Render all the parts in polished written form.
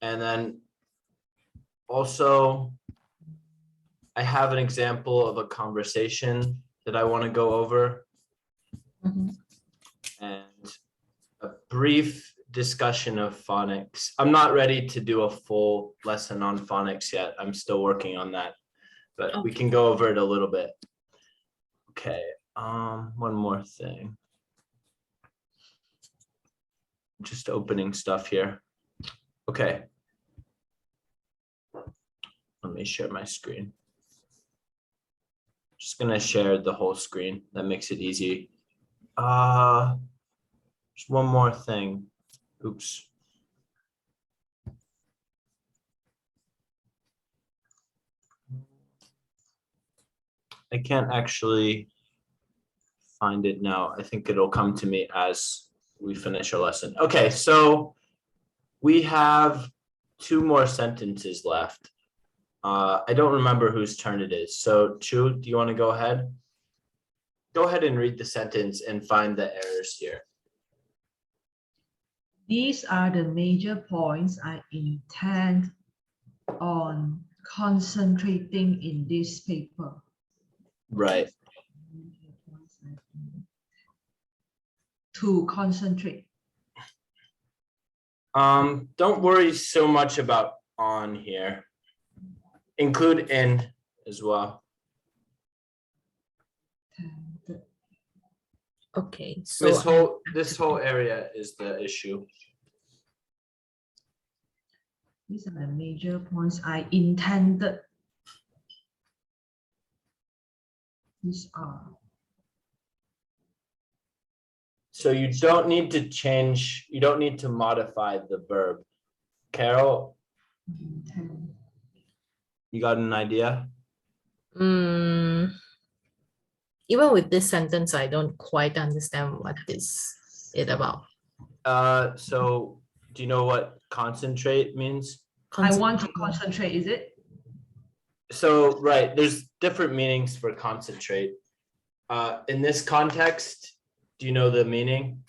And then also, I have an example of a conversation that I want to go over Mhm. and a brief discussion of phonics. I'm not ready to do a full lesson on phonics yet. I'm still working on that, but we Okay. can go over it a little bit. Okay, one more thing. Just opening stuff here. Okay. Let me share my screen. Just gonna share the whole screen. That makes it easy. Just one more thing. Oops. I can't actually find it now. I think it'll come to me as we finish our lesson. Okay, so we have 2 more sentences left. I don't remember whose turn it is. So Chu, do you want to go ahead? Go ahead and read the sentence and find the errors here. These are the major points I intend on concentrating in this paper. Right. To concentrate. Don't worry so much about on here. Include in as well. Okay, so This whole area is the issue. These are the major points I intended. These are. So you don't need to change, you don't need to modify the verb. Carol, Intend. you got an idea? even with this sentence, I don't quite understand what is it about. So do you know what concentrate means? I want to concentrate, is it? So, right, there's different meanings for concentrate. In this context, do you know the meaning?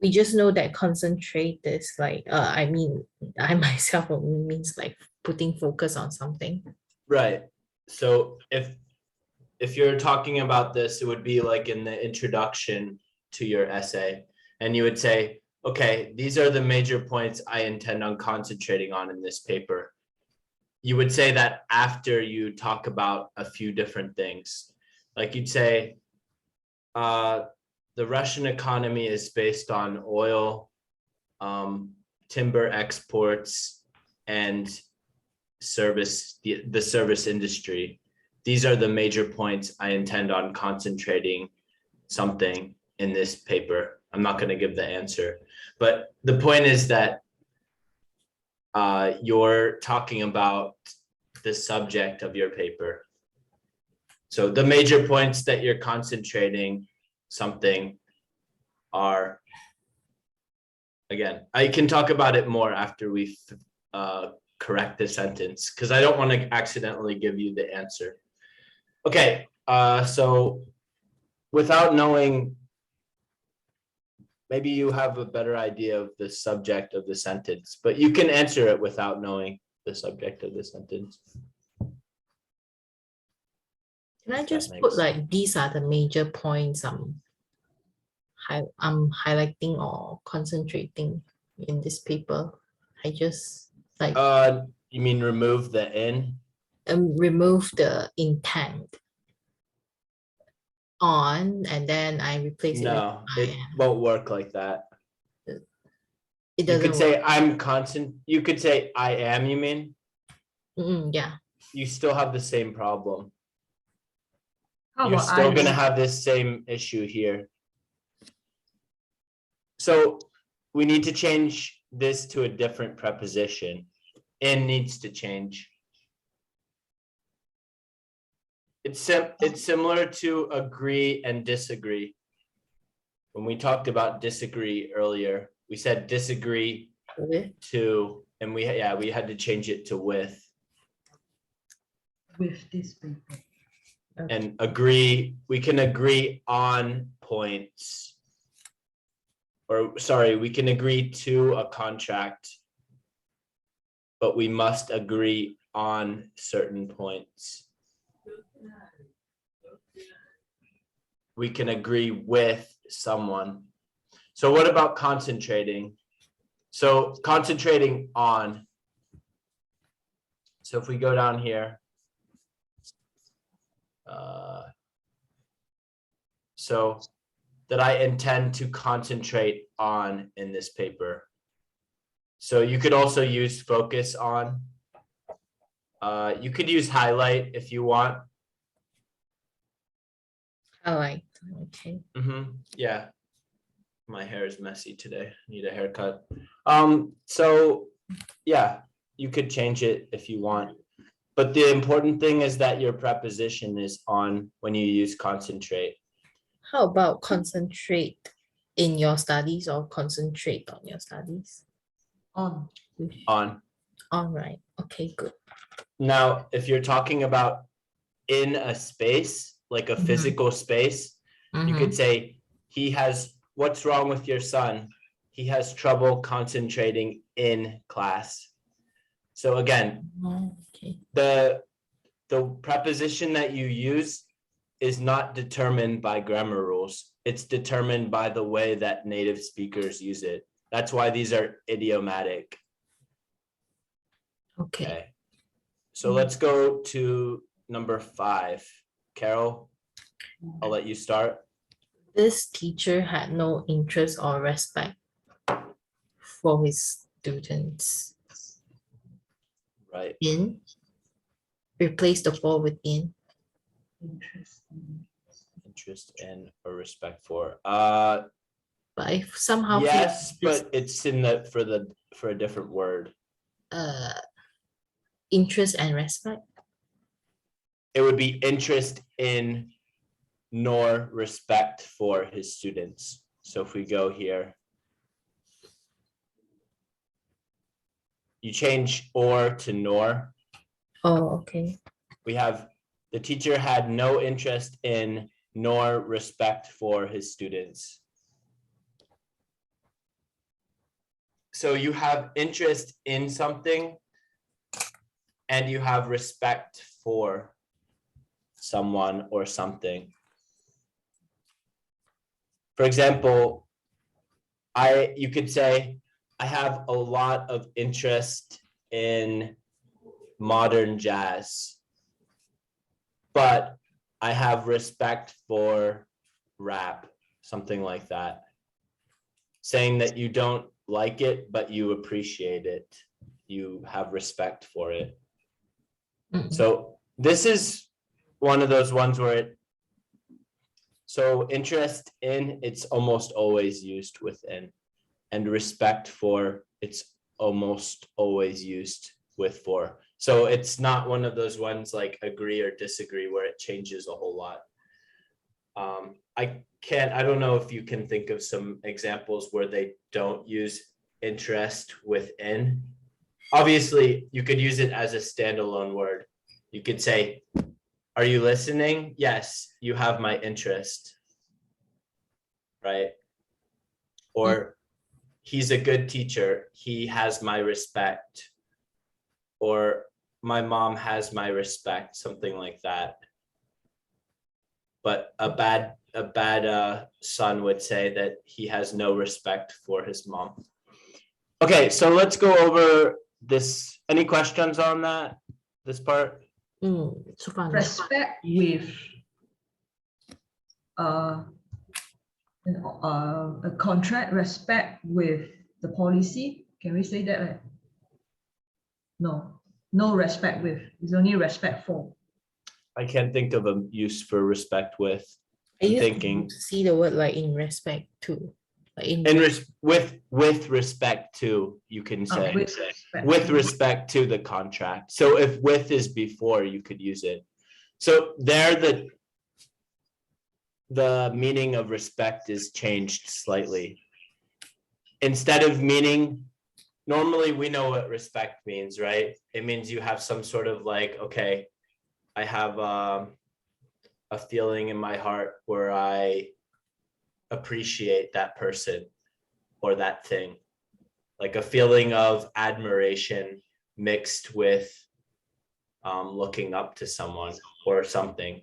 We just know that concentrate is like, I mean, I myself means like putting focus on something. Right. So if you're talking about this, it would be like in the introduction to your essay, and you would say, okay, these are the major points I intend on concentrating on in this paper. You would say that after you talk about a few different things. Like you'd say, the Russian economy is based on oil, timber exports, and the service industry. These are the major points I intend on concentrating something in this paper. I'm not going to give the answer, but the point is that you're talking about the subject of your paper. So the major points that you're concentrating something are, again, I can talk about it more after we correct the sentence, because I don't want to accidentally give you the answer. Okay, so without knowing, maybe you have a better idea of the subject of the sentence, but you can answer it without knowing the subject of the sentence. Can I If that just makes put like, these are the major points I'm highlighting or concentrating in this paper? I just like You mean remove the in? remove the intent on, and then I replace it with No, I it am. won't work like that. It You doesn't could say work. I'm constant. You could say I am, you mean? Yeah. You still have the same problem. How You're about still I gonna am? have this same issue here. So we need to change this to a different preposition. In needs to change. It's similar to agree and disagree. When we talked about disagree earlier, we said disagree With to, and we had to change it to with. With this paper. And agree, we can agree on points. Or sorry, we can agree to a contract but we must agree on certain points. We can agree with someone. So what about concentrating? So concentrating on. So if we go down here. So that I intend to concentrate on in this paper. So you could also use focus on. You could use highlight if you want. I like, okay. Yeah. My hair is messy today. Need a haircut. So yeah, you could change it if you want. But the important thing is that your preposition is on when you use concentrate. How about concentrate in your studies or concentrate on your studies? On. On. All right, okay, good. Now, if you're talking about in a space, like a Mhm. physical space, you could say what's wrong with your son? He has trouble concentrating in class. So again, Oh, okay. the preposition that you use is not determined by grammar rules. It's determined by the way that native speakers use it. That's why these are idiomatic. Okay. Okay. So let's go to number 5. Carol, I'll let you start. This teacher had no interest or respect for his students. Right. In. Replace the for with in. Interesting. Interest in or respect for. But I somehow feel Yes, this, but it's for a different word. interest and respect. It would be interest in nor respect for his students. So if we go here, you change or to nor. Oh, okay. We have the teacher had no interest in nor respect for his students. So you have interest in something and you have respect for someone or something. For example, you could say, I have a lot of interest in modern jazz, but I have respect for rap, something like that. Saying that you don't like it, but you appreciate it. You have respect for it. Mm-mm. So this is one of those ones where so interest in, it's almost always used within, and respect for, it's almost always used with for. So it's not one of those ones like agree or disagree where it changes a whole lot. I don't know if you can think of some examples where they don't use interest within. Obviously, you could use it as a standalone word. You could say, are you listening? Yes, you have my interest. Right? Or he's a good teacher. He has my respect. Or my mom has my respect, something like that. But a bad son would say that he has no respect for his mom. Okay, so let's go over this. Any questions on that? This part? So far, no. Respect with a contract, respect with the policy. Can we say that? Right? No respect with. It's only respect for. I can't think of a use for respect with. I used thinking. to see the word like in respect to. Like in with respect to, you can say. With respect. With respect to the contract. So if with is before, you could use it. So there the meaning of respect is changed slightly. Instead of meaning, normally we know what respect means, right? It means you have some sort of like, okay, I have a feeling in my heart where I appreciate that person or that thing, like a feeling of admiration mixed with looking up to someone or something.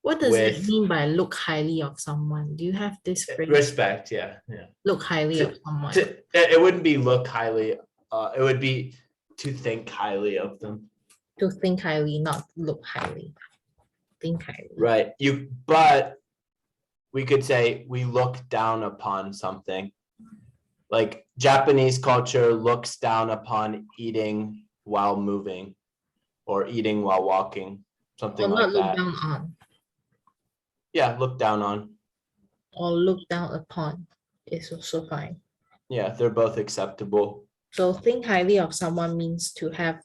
What does it With mean by look highly of someone? Do you have this phrase? respect, yeah. Look highly To- of someone. It wouldn't be look highly, it would be to think highly of them. To think highly, not look highly. Think highly. Right. But we could say we look down upon something. Like Japanese culture looks down upon eating while moving or eating while walking, something Or not like look that. down on. Yeah, look down on. Or look down upon is also fine. Yeah, they're both acceptable. So think highly of someone means to have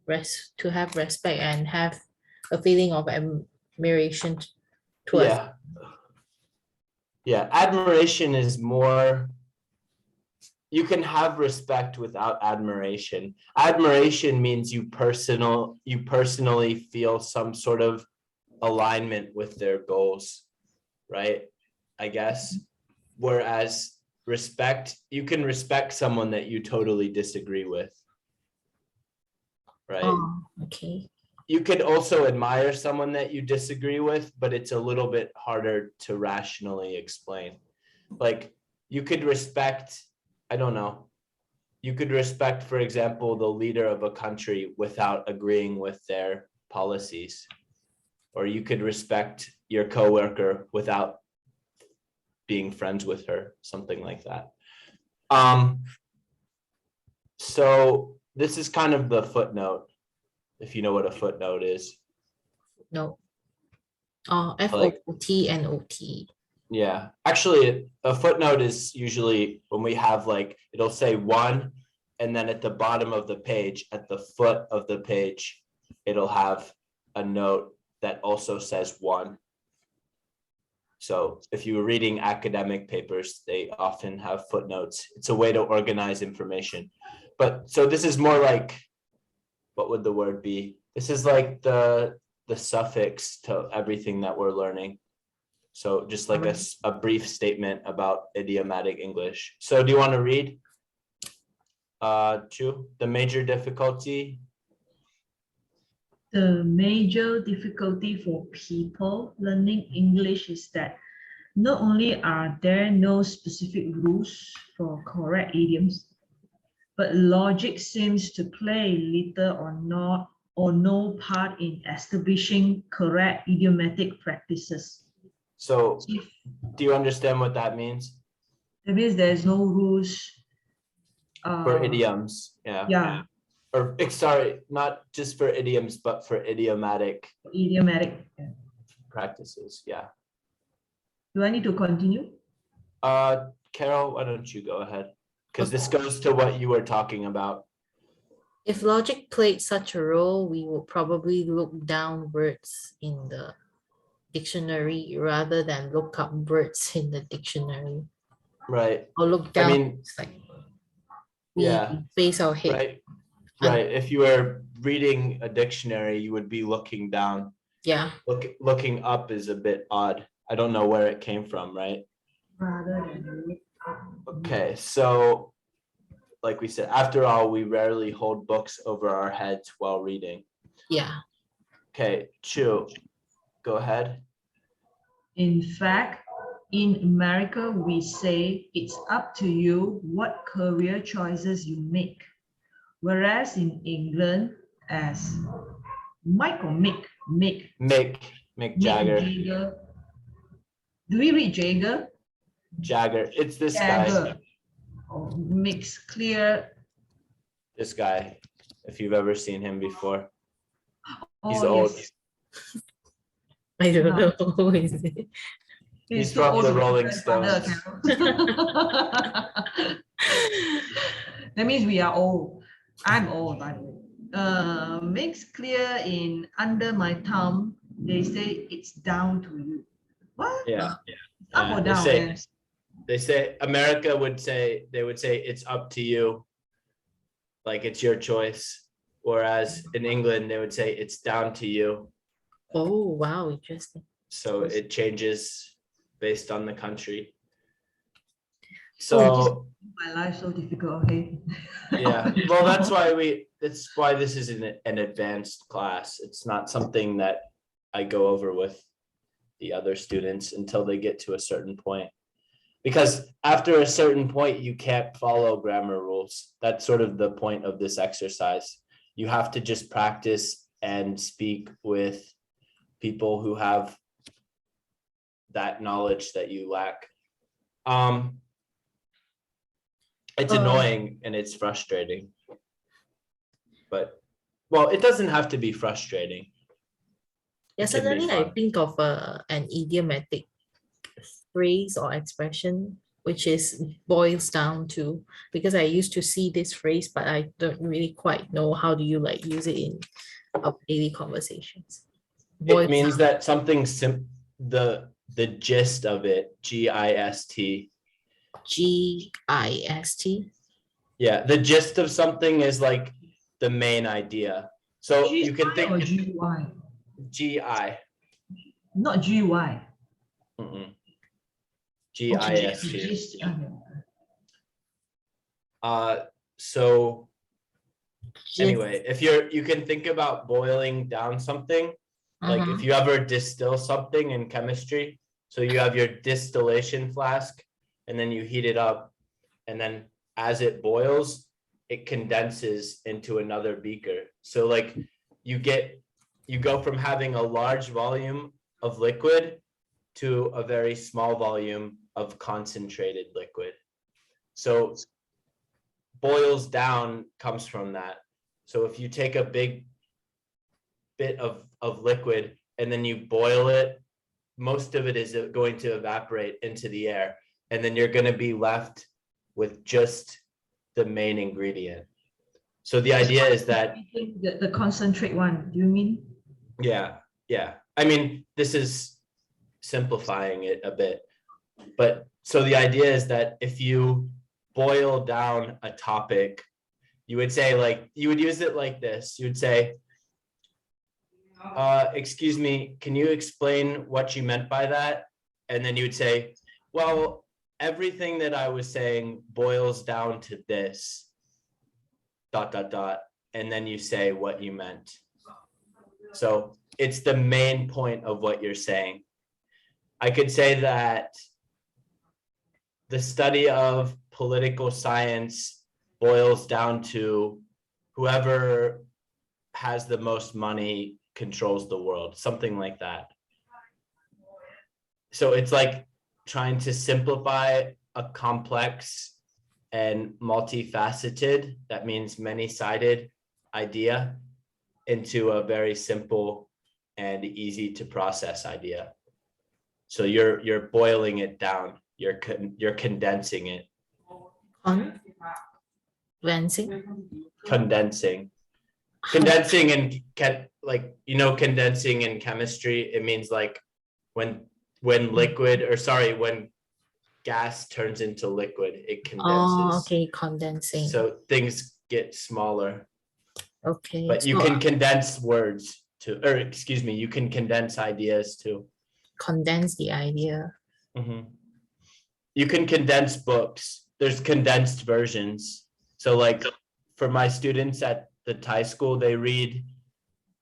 respect and have a feeling of admiration towards. Yeah. Yeah, admiration is more, you can have respect without admiration. Admiration means you personally feel some sort of alignment with their goals, right? I guess. Whereas respect, you can respect someone that you totally disagree with. Right? Oh, okay. You could also admire someone that you disagree with, but it's a little bit harder to rationally explain. Like you could respect, I don't know, you could respect, for example, the leader of a country without agreeing with their policies. Or you could respect your coworker without being friends with her, something like that. So this is kind of the footnote, if you know what a footnote is. No. Oh, FOT and OT. Yeah, actually, a footnote is usually when we have like, it'll say one, and then at the bottom of the page, at the foot of the page, it'll have a note that also says one. So if you were reading academic papers, they often have footnotes. It's a way to organize information. But so this is more like, what would the word be? This is like the suffix to everything that we're learning. So just like a brief statement about idiomatic English. So do you want to read? Chu, the major difficulty. The major difficulty for people learning English is that not only are there no specific rules for correct idioms, but logic seems to play little or no part in establishing correct idiomatic practices. So do you understand what that means? That means there's no rules For idioms, yeah. Yeah, Or sorry, not just for idioms, but for idiomatic idiomatic. practices, yeah. Do I need to continue? Carol, why don't you go ahead? Because this goes to what you were talking about. If logic played such a role, we would probably look down words in the dictionary rather than look up words in the dictionary. Right. Or look down. I mean, it's like we yeah, face our head. right. Right. If you were reading a dictionary, you would be looking down. Yeah. Looking up is a bit odd. I don't know where it came from, right? Rather than Okay, so like we said, after all, we rarely hold books over our heads while reading. Yeah. Okay, Chu, go ahead. In fact, in America, we say it's up to you what career choices you make. Whereas in England, as Mike or Mick, Mick Jagger. Jagger. Do we read Jagger? Jagger. It's this guy. Jagger. Or makes clear. This guy, if you've ever seen him before. He's Oh, old. yes. I don't No. know who is it. He's too from old the to be Rolling grandfather, Stones. Carol. That means we are old. I'm old, by the way. Makes clear in Under My Thumb, they say it's down to you. What? Yeah. Up Yeah, or they down? say- Yes. They say America would say, they would say it's up to you. Like it's your choice. Whereas in England, they would say it's down to you. Oh, wow, interesting. So it changes based on the country. So, My life so difficult, okay? yeah, well, that's why this is an advanced class. It's not something that I go over with the other students until they get to a certain point. Because after a certain point, you can't follow grammar rules. That's sort of the point of this exercise. You have to just practice and speak with people who have that knowledge that you lack. It's annoying and it's frustrating. But, well, it doesn't have to be frustrating. Yeah, It can be suddenly I fun. think of an idiomatic phrase or expression, which is boils down to, because I used to see this phrase, but I don't really quite know how do you like use it in our daily conversations. It Boils means down, that something the gist of it, GIST. GIST. Yeah, the gist of something is like the main idea. So you can GI or think GY? GI. Not GY. Mm-mm. Okay, GIST. gist, okay. So Gist. anyway, if you can think about boiling down something, like Uh-huh. if you ever distill something in chemistry, so you have your distillation flask and then you heat it up, and then as it boils, it condenses into another beaker. So like you go from having a large volume of liquid to a very small volume of concentrated liquid. So boils down comes from that. So if you take a big bit of liquid and then you boil it, most of it is going to evaporate into the air, and then you're going to be left with just the main ingredient. So the idea is that, The concentrate one, do you mean? yeah, I mean, this is simplifying it a bit, but so the idea is that if you boil down a topic, you would say, like, you would use it like this. You would say, excuse me, can you explain what you meant by that? And then you would say, well, everything that I was saying boils down to this, ... And then you say what you meant. So it's the main point of what you're saying. I could say that the study of political science boils down to whoever has the most money controls the world, something like that. So it's like trying to simplify a complex and multifaceted, that means many-sided, idea into a very simple and easy to process idea. So you're boiling it down, you're condensing it. Condensing. Condensing and like, condensing in chemistry, it means like when liquid, or sorry, when gas turns into liquid, it condenses. Oh, okay, condensing. So things get smaller, Okay. but you so can condense words to, or excuse me, you can condense ideas too. condense the idea. Mhm. You can condense books. There's condensed versions. So like for my students at the Thai school, they read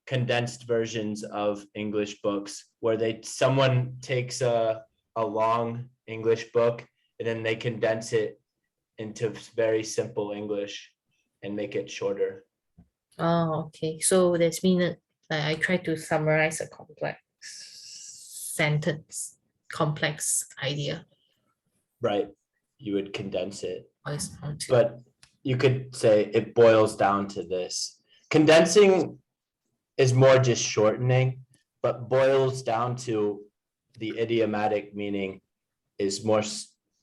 condensed versions of English books where someone takes a long English book and then they condense it into very simple English and make it shorter. Oh, okay. So that's mean that I try to summarize a complex sentence, complex idea. Right. You would condense it. Boils down to- But you could say it boils down to this. Condensing is more just shortening, but boils down to the idiomatic meaning is more,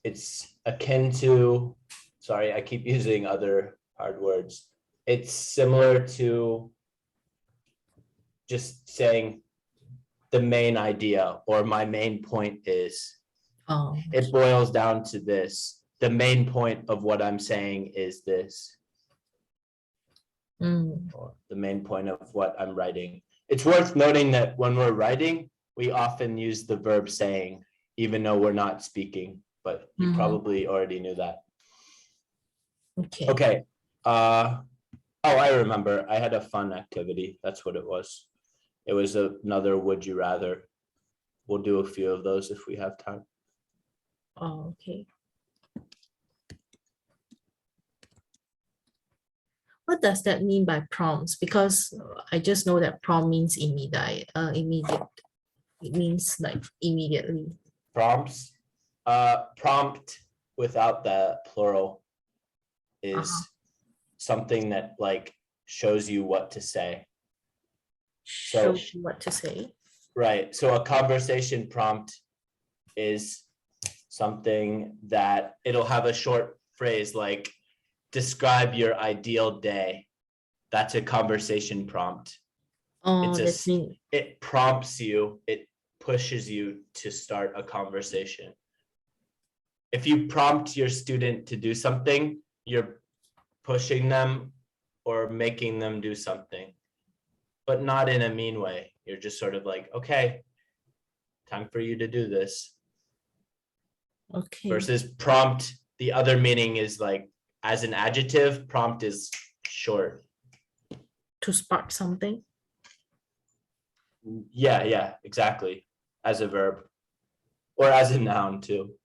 it's akin to, sorry, I keep using other hard words. It's similar to just saying the main idea, or my main point is. Oh, It boils down to this. The main point of what I'm saying is this, or the main point of what I'm writing. It's worth noting that when we're writing, we often use the verb saying, even though we're not speaking. but you Mhm. probably already knew that. Okay. Okay. Oh, I remember. I had a fun activity. That's what it was. It was another would you rather. We'll do a few of those if we have time. Oh, okay. What does that mean by prompts? Because I just know that prompt means immediate. Immediate. It means like immediately. Prompts. Prompt without the plural is Uh-huh. something that like shows you what to say. Shows you what to say. Right. So a conversation prompt is something that it'll have a short phrase like describe your ideal day. That's a conversation prompt. Oh, It's that's mean. it prompts you, it pushes you to start a conversation. If you prompt your student to do something, you're pushing them or making them do something, but not in a mean way. You're just sort of like, okay, time for you to do this. Okay. Versus prompt, the other meaning is like as an adjective, prompt is short. To spark something. Yeah, exactly. As a verb or as a noun too.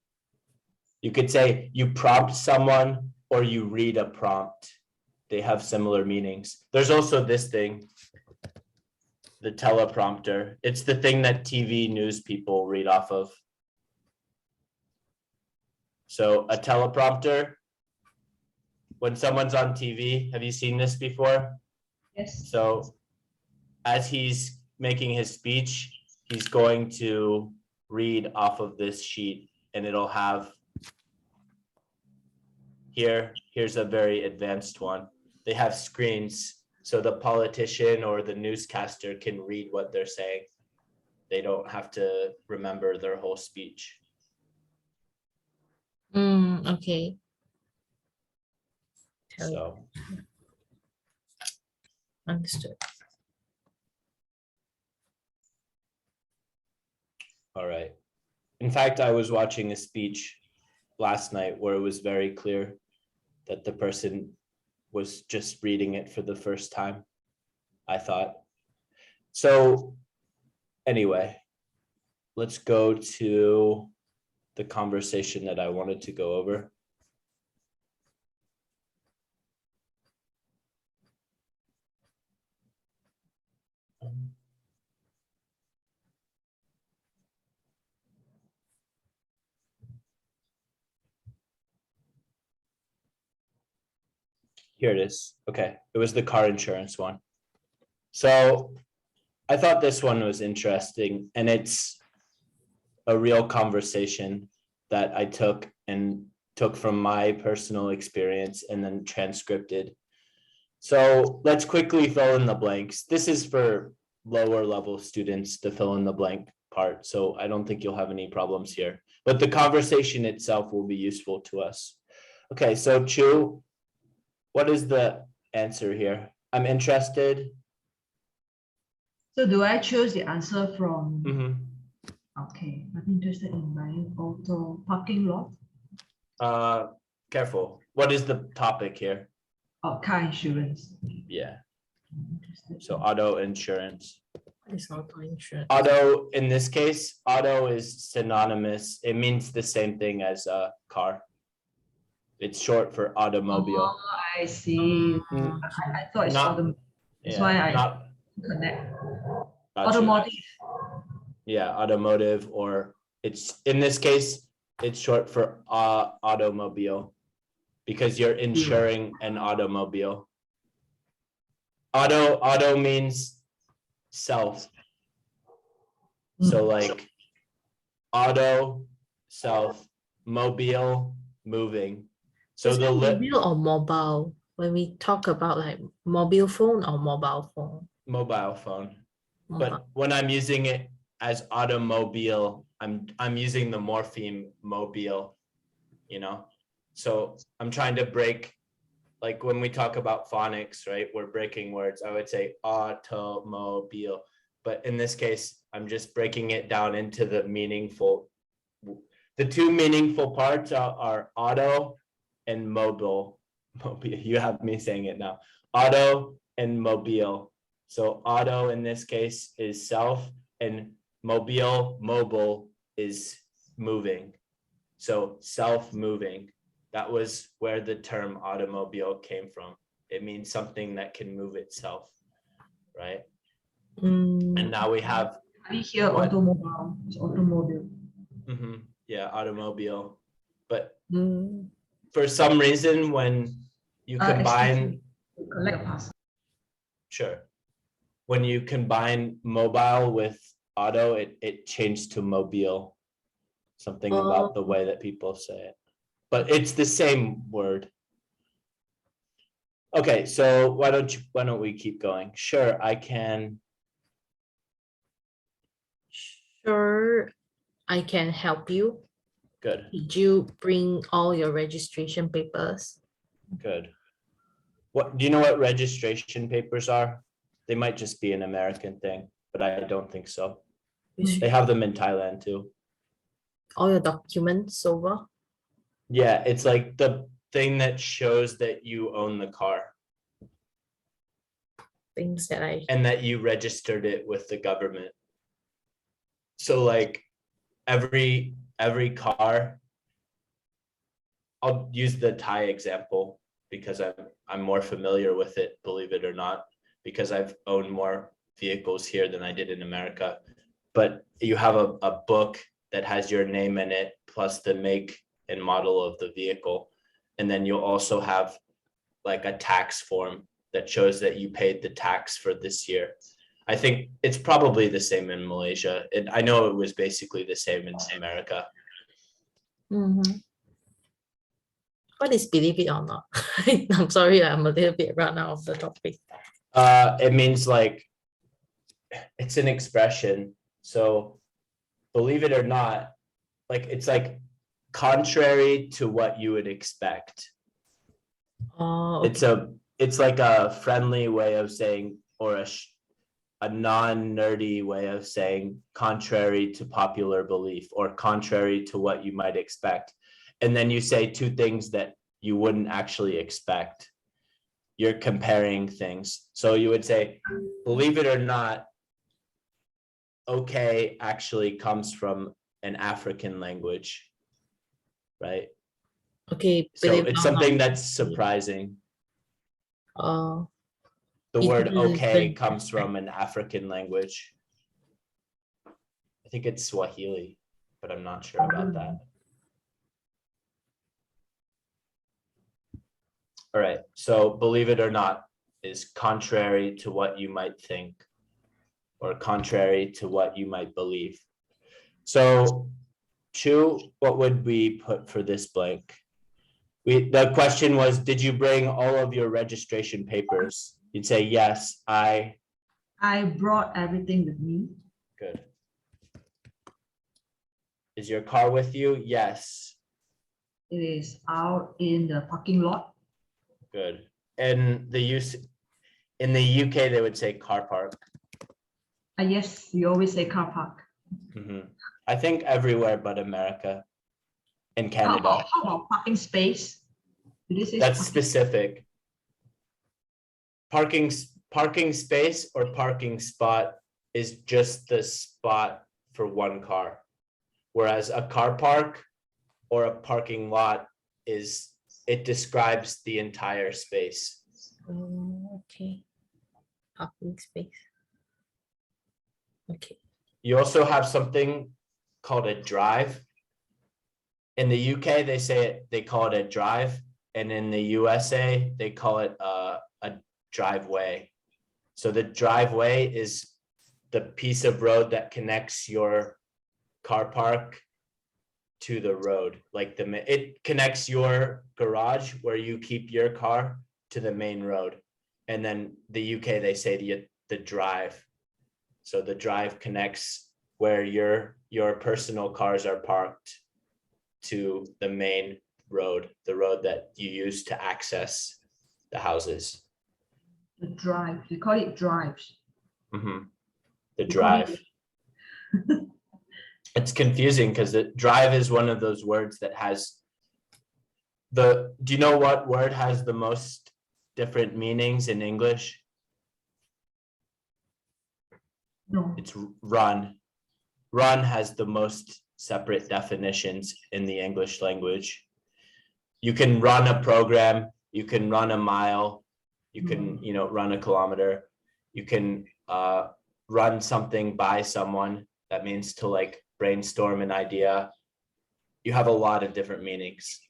You could say you prompt someone or you read a prompt. They have similar meanings. There's also this thing, the teleprompter. It's the thing that TV news people read off of. So a teleprompter, when someone's on TV, have you seen this before? Yes. So as he's making his speech, he's going to read off of this sheet and it'll have here's a very advanced one. They have screens so the politician or the newscaster can read what they're saying. They don't have to remember their whole speech. Okay. So Understood. all right. In fact, I was watching a speech last night where it was very clear that the person was just reading it for the first time, I thought. So anyway, let's go to the conversation that I wanted to go over. Here it is. Okay, it was the car insurance one. So I thought this one was interesting, and it's a real conversation that I took from my personal experience and then transcripted. So let's quickly fill in the blanks. This is for lower level students to fill in the blank part, so I don't think you'll have any problems here. But the conversation itself will be useful to us. Okay, so Chu, what is the answer here? I'm interested. So do I choose the answer from? Okay. I'm interested in buying auto parking lot. Careful. What is the topic here? Oh, car insurance. Yeah. I'm interested So in- auto insurance. It's auto insurance. Auto, in this case, auto is synonymous. It means the same thing as a car. It's short for automobile. Oh, I see. Mm, I thought it's not- automobile. That's Yeah, why I not connect. got you. Automotive. Yeah, automotive, or it's in this case, it's short for automobile because you're insuring an automobile. Auto means self. So like auto, self, mobile, moving. So Is the it mobile or mobile? When we talk about like mobile phone or mobile phone? mobile phone. Mobile. But when I'm using it as automobile, I'm using the morpheme mobile, you know? So I'm trying to break, like when we talk about phonics, right? We're breaking words. I would say automobile. But in this case, I'm just breaking it down into the meaningful the two meaningful parts are auto and mobile. You have me saying it now. Auto and mobile. So auto in this case is self, and mobile is moving. So self-moving. That was where the term automobile came from. It means something that can move itself, right? And now we have I hear What? automobile. It's automobile. yeah, automobile. But Mm. for some reason, when you combine, Collect a parcel. sure, when you combine mobile with auto, it changed to mobile. Something about the way that people say it, but it's the same word. Okay, so why don't we keep going? Sure, I can. Sure, I can help you. Good, Did you bring all your registration papers? good. What, do you know what registration papers are? They might just be an American thing, but I don't think so. They have them in Thailand too. All your documents over? Yeah, it's like the thing that shows that you own the car Things that I, and that you registered it with the government. So like every car, I'll use the Thai example because I'm more familiar with it, believe it or not, because I've owned more vehicles here than I did in America. But you have a book that has your name in it, plus the make and model of the vehicle. And then you'll also have like a tax form that shows that you paid the tax for this year. I think it's probably the same in Malaysia. And I know it was basically the same in America. Mhm. What is believe it or not? I'm sorry, I'm a little bit run out of the topic. It means like, it's an expression. So believe it or not, like it's like contrary to what you would expect. Oh, It's like a friendly way of saying, or a non-nerdy way of saying contrary to popular belief or contrary to what you might expect. And then you say two things that you wouldn't actually expect. You're comparing things. So you would say, believe it or not, okay actually comes from an African language, right? okay. So believe it it's or something not. that's surprising. Oh, The it word doesn't okay even comes from an African language. I think it's Swahili, but I'm not sure about that. All right, so believe it or not is contrary to what you might think or contrary to what you might believe. So Chu, what would we put for this blank? The question was, did you bring all of your registration papers? You'd say, yes, I. I brought everything with me. Good. Is your car with you? Yes. It is out in the parking lot. Good. And in the UK, they would say car park. Yes, we always say car park. I think everywhere but America and How Canada. about parking space? Do they say That's parking- specific. Parking space or parking spot is just the spot for one car. Whereas a car park or a parking lot it describes the entire space. Oh, okay. Parking space. Okay. You also have something called a drive. In the UK, they call it a drive, and in the USA, they call it a driveway. So the driveway is the piece of road that connects your car park to the road. Like it connects your garage where you keep your car to the main road. And then the UK, they say the drive. So the drive connects where your personal cars are parked to the main road, the road that you use to access the houses. The drive. We call it drives. The We call it- drive. It's confusing because drive is one of those words that has do you know what word has the most different meanings in English? No. It's run. Run has the most separate definitions in the English language. You can run a program, you can run a mile, you can, run a kilometer, you can run something by someone. That means to like brainstorm an idea. You have a lot of different meanings.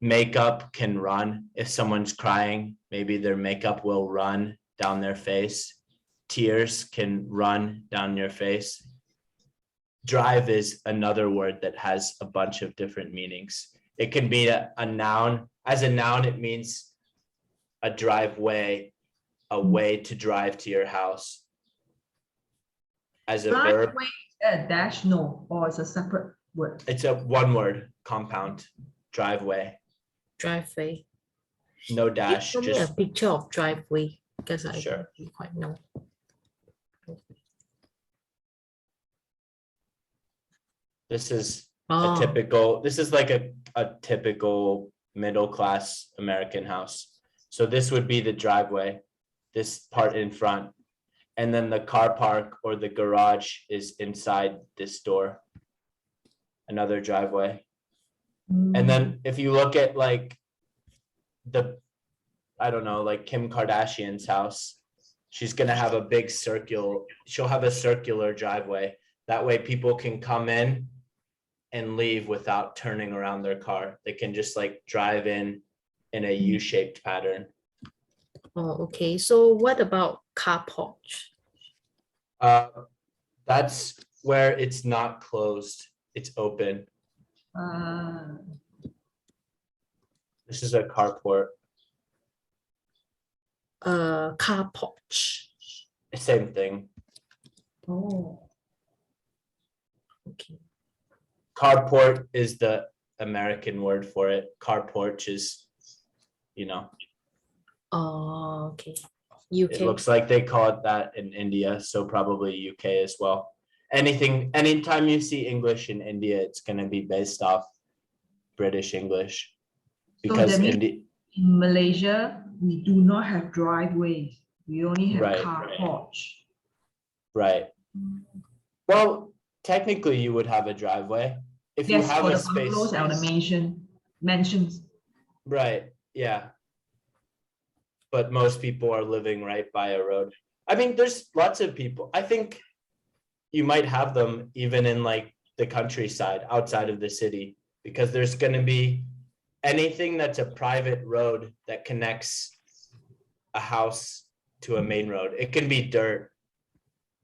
Makeup can run. If someone's crying, maybe their makeup will run down their face. Tears can run down your face. Drive is another word that has a bunch of different meanings. It can be a noun. As a noun, it means a driveway, a way to drive to your house. As a verb, Driveway, a dash, no, or it's a separate word. it's a one word compound. Driveway, Driveway. no Give dash, me a just picture of driveway because I Sure. don't really quite know. this is Oh, this is like a typical middle class American house. So this would be the driveway, this part in front. And then the car park or the garage is inside this door. Another driveway. And then if you look at like I don't know, like Kim Kardashian's house, she's gonna have a big she'll have a circular driveway. That way people can come in and leave without turning around their car. They can just like drive in a U-shaped pattern. oh, okay. So what about car porch? That's where it's not closed, it's open. This is a carport. Car porch. Same thing. Oh, Okay. Carport is the American word for it. Car porch is, Oh, okay. it UK. looks like they call it that in India, so probably UK as well. Anytime you see English in India, it's gonna be based off British English. Because that means India, in Malaysia, we do not have driveways. We only have Right. car porch. right. Well, technically you would have a driveway. If you Yes, have for a the bungalows space, and the mansions. right, yeah. But most people are living right by a road. I mean, there's lots of people. I think you might have them even in like the countryside outside of the city, because there's gonna be anything that's a private road that connects a house to a main road. It can be dirt.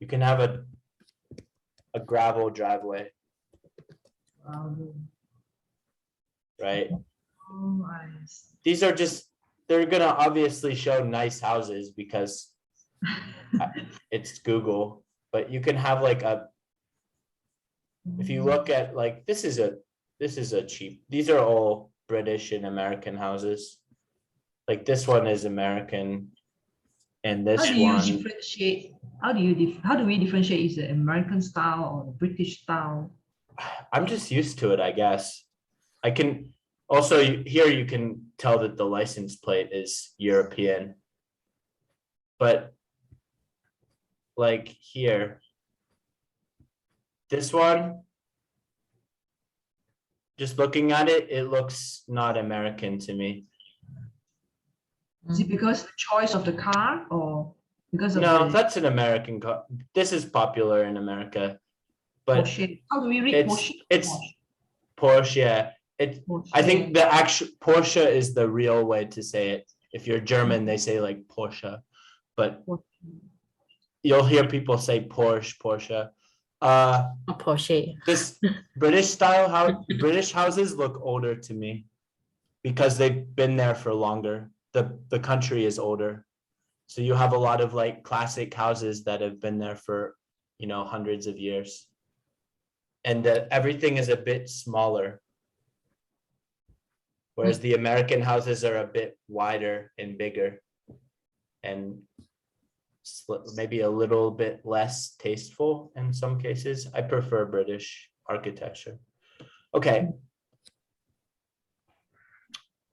You can have a gravel driveway, right? Oh, I see. These are they're gonna obviously show nice houses because it's Google, but you can have like if you look at like, this is a cheap, these are all British and American houses. Like this one is American and How this do you one, differentiate? How do we differentiate is it American style or the British style? I'm just used to it, I guess. I can also, here you can tell that the license plate is European. But like here, this one, just looking at it, it looks not American to me. Is it because the choice of the car or because of No, the that's an American car. This is popular in America, but Porsche? How do we read it's Porsche? it's Porsche. Yeah, I think the actual Porsche is the real way to say it. If you're German, they say like Porsche, but you'll hear people say Porsche. A Porsche. This British houses look older to me because they've been there for longer. The country is older. So you have a lot of like classic houses that have been there for, hundreds of years. And everything is a bit smaller. Whereas the American houses are a bit wider and bigger. And maybe a little bit less tasteful in some cases. I prefer British architecture. Okay.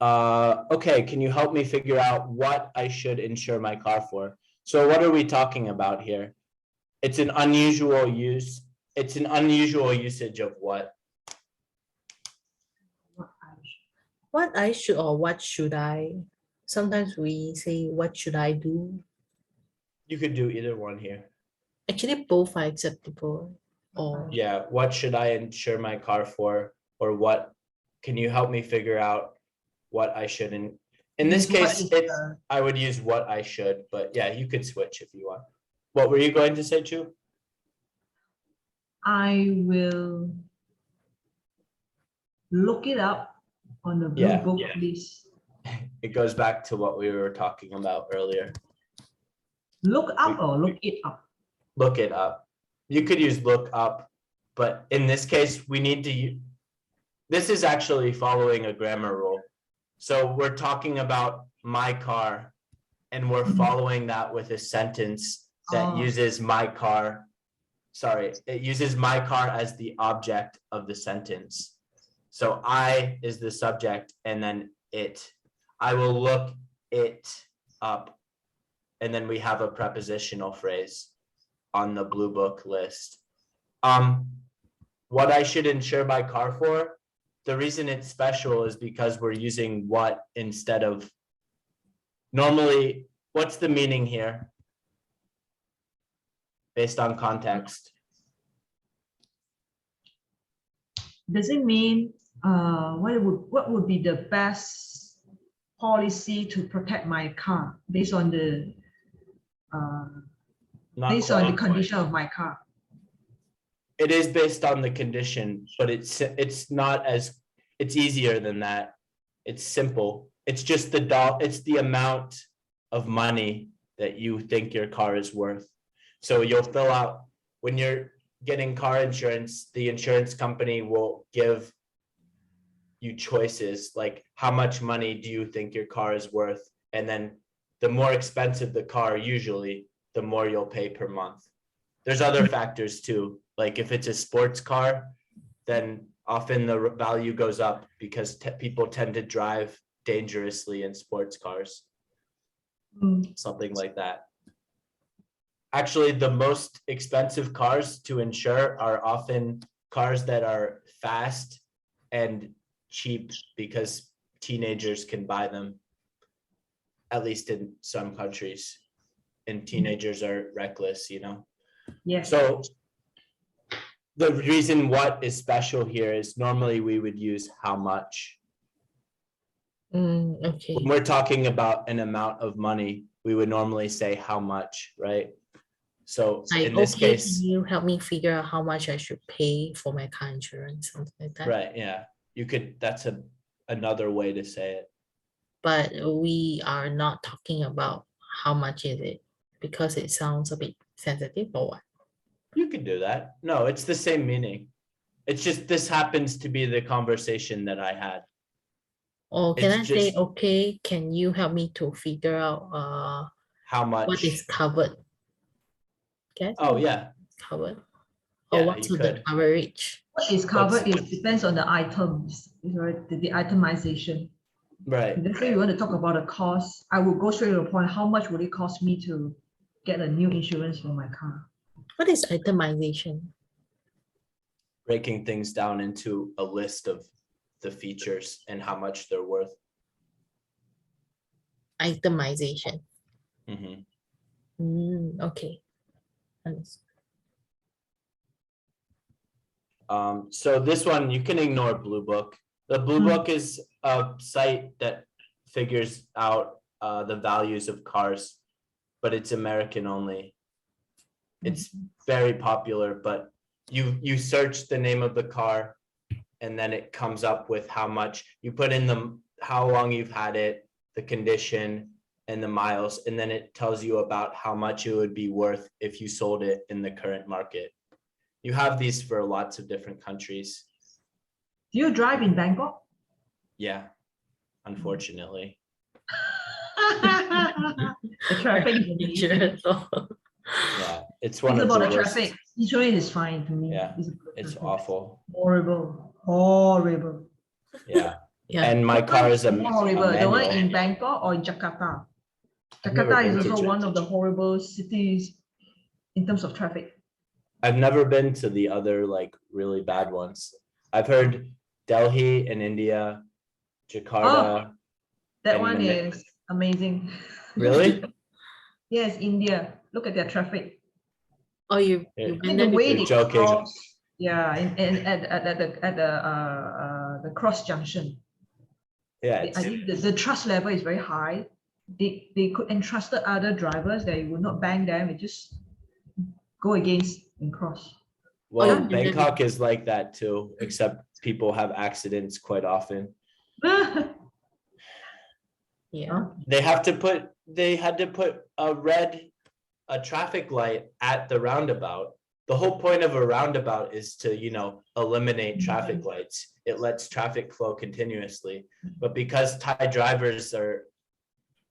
Okay, can you help me figure out what I should insure my car for? So what are we talking about here? It's an unusual use. It's an unusual usage of what? What I should or what should I? Sometimes we say, what should I do? You could do either one here. Actually, both are acceptable. Or Yeah, what should I insure my car for? Or what, can you help me figure out what I should in this What case, is it's, the- I would use what I should, but yeah, you could switch if you want. What were you going to say, Chu? I will look it up on the blue Yeah, book yeah. list. It goes back to what we were talking about earlier. Look up or look it up? Look it up. You could use look up, but in this case, we need to, this is actually following a grammar rule. So we're talking about my car and we're Mhm. following that with a sentence that Oh. uses my car. Sorry, it uses my car as the object of the sentence. So I is the subject and then it. I will look it up. And then we have a prepositional phrase on the blue book list. What I should insure my car for, the reason it's special is because we're using what instead of, normally, what's the meaning here? Based on context. Does it mean what would be the best policy to protect my car based on the Not based on the quite. condition of my car? It is based on the condition, but it's not as, it's easier than that. It's simple. It's just it's the amount of money that you think your car is worth. So you'll fill out, when you're getting car insurance, the insurance company will give you choices like how much money do you think your car is worth? And then the more expensive the car, usually, the more you'll pay per month. There's other factors too. Like if it's a sports car, then often the value goes up because people tend to drive dangerously in sports cars, something like that. Actually, the most expensive cars to insure are often cars that are fast and cheap because teenagers can buy them, at least in some countries. And teenagers are reckless, you know? Yes. So the reason what is special here is normally we would use how much. okay. When we're talking about an amount of money, we would normally say how much, right? So Like, in this okay, case, can you help me figure out how much I should pay for my car insurance, something like that? right, yeah, you could, that's another way to say it. But we are not talking about how much is it because it sounds a bit sensitive or what? You could do that. No, it's the same meaning. It's just, this happens to be the conversation that I had. Or can I It's say, just- okay, can you help me to figure out How much? what is covered? Okay. Oh, yeah, Covered. Yeah, Or what's you the could. coverage? What is covered, What's- it depends on the items, right? The itemization. right. Let's say you want to talk about a cost, I will go straight to the point. How much would it cost me to get a new insurance for my car? What is itemization? Breaking things down into a list of the features and how much they're worth. Itemization. Mhm. Okay. Understood. So this one, you can ignore Blue Book. The Blue Book is a site that figures out the values of cars, but it's American only. It's very popular, but you search the name of the car and then it comes up with how much you put in how long you've had it, the condition and the miles, and then it tells you about how much it would be worth if you sold it in the current market. You have these for lots of different countries. Do you drive in Bangkok? Yeah, unfortunately. The traffic is Teacher amazing. at all. Yeah, it's one It's of about the the worst. traffic. Usually it's fine to me. Yeah, It's about the It's traffic. awful. Horrible. Horrible. Yeah, Yeah. and my car is a More horrible. The one manual. in Bangkok or in Jakarta. I've never Jakarta is been to also Ja- one of the horrible cities in terms of traffic. I've never been to the other like really bad ones. I've heard Delhi in India, Jakarta. That And one Mani- is amazing. Really? Yes, India. Look at their traffic. Oh, you Yeah. you I mean, went the there way You're they joking. cross, yeah, the cross junction. Yeah, I it's, think the trust level is very high. They could entrust the other drivers that you would not bang them, it just go against and cross. well, you've been there Bangkok is like that too, except people have accidents quite often. Yeah. They had to put a traffic light at the roundabout. The whole point of a roundabout is to, eliminate traffic lights. It lets traffic flow continuously. But because Thai drivers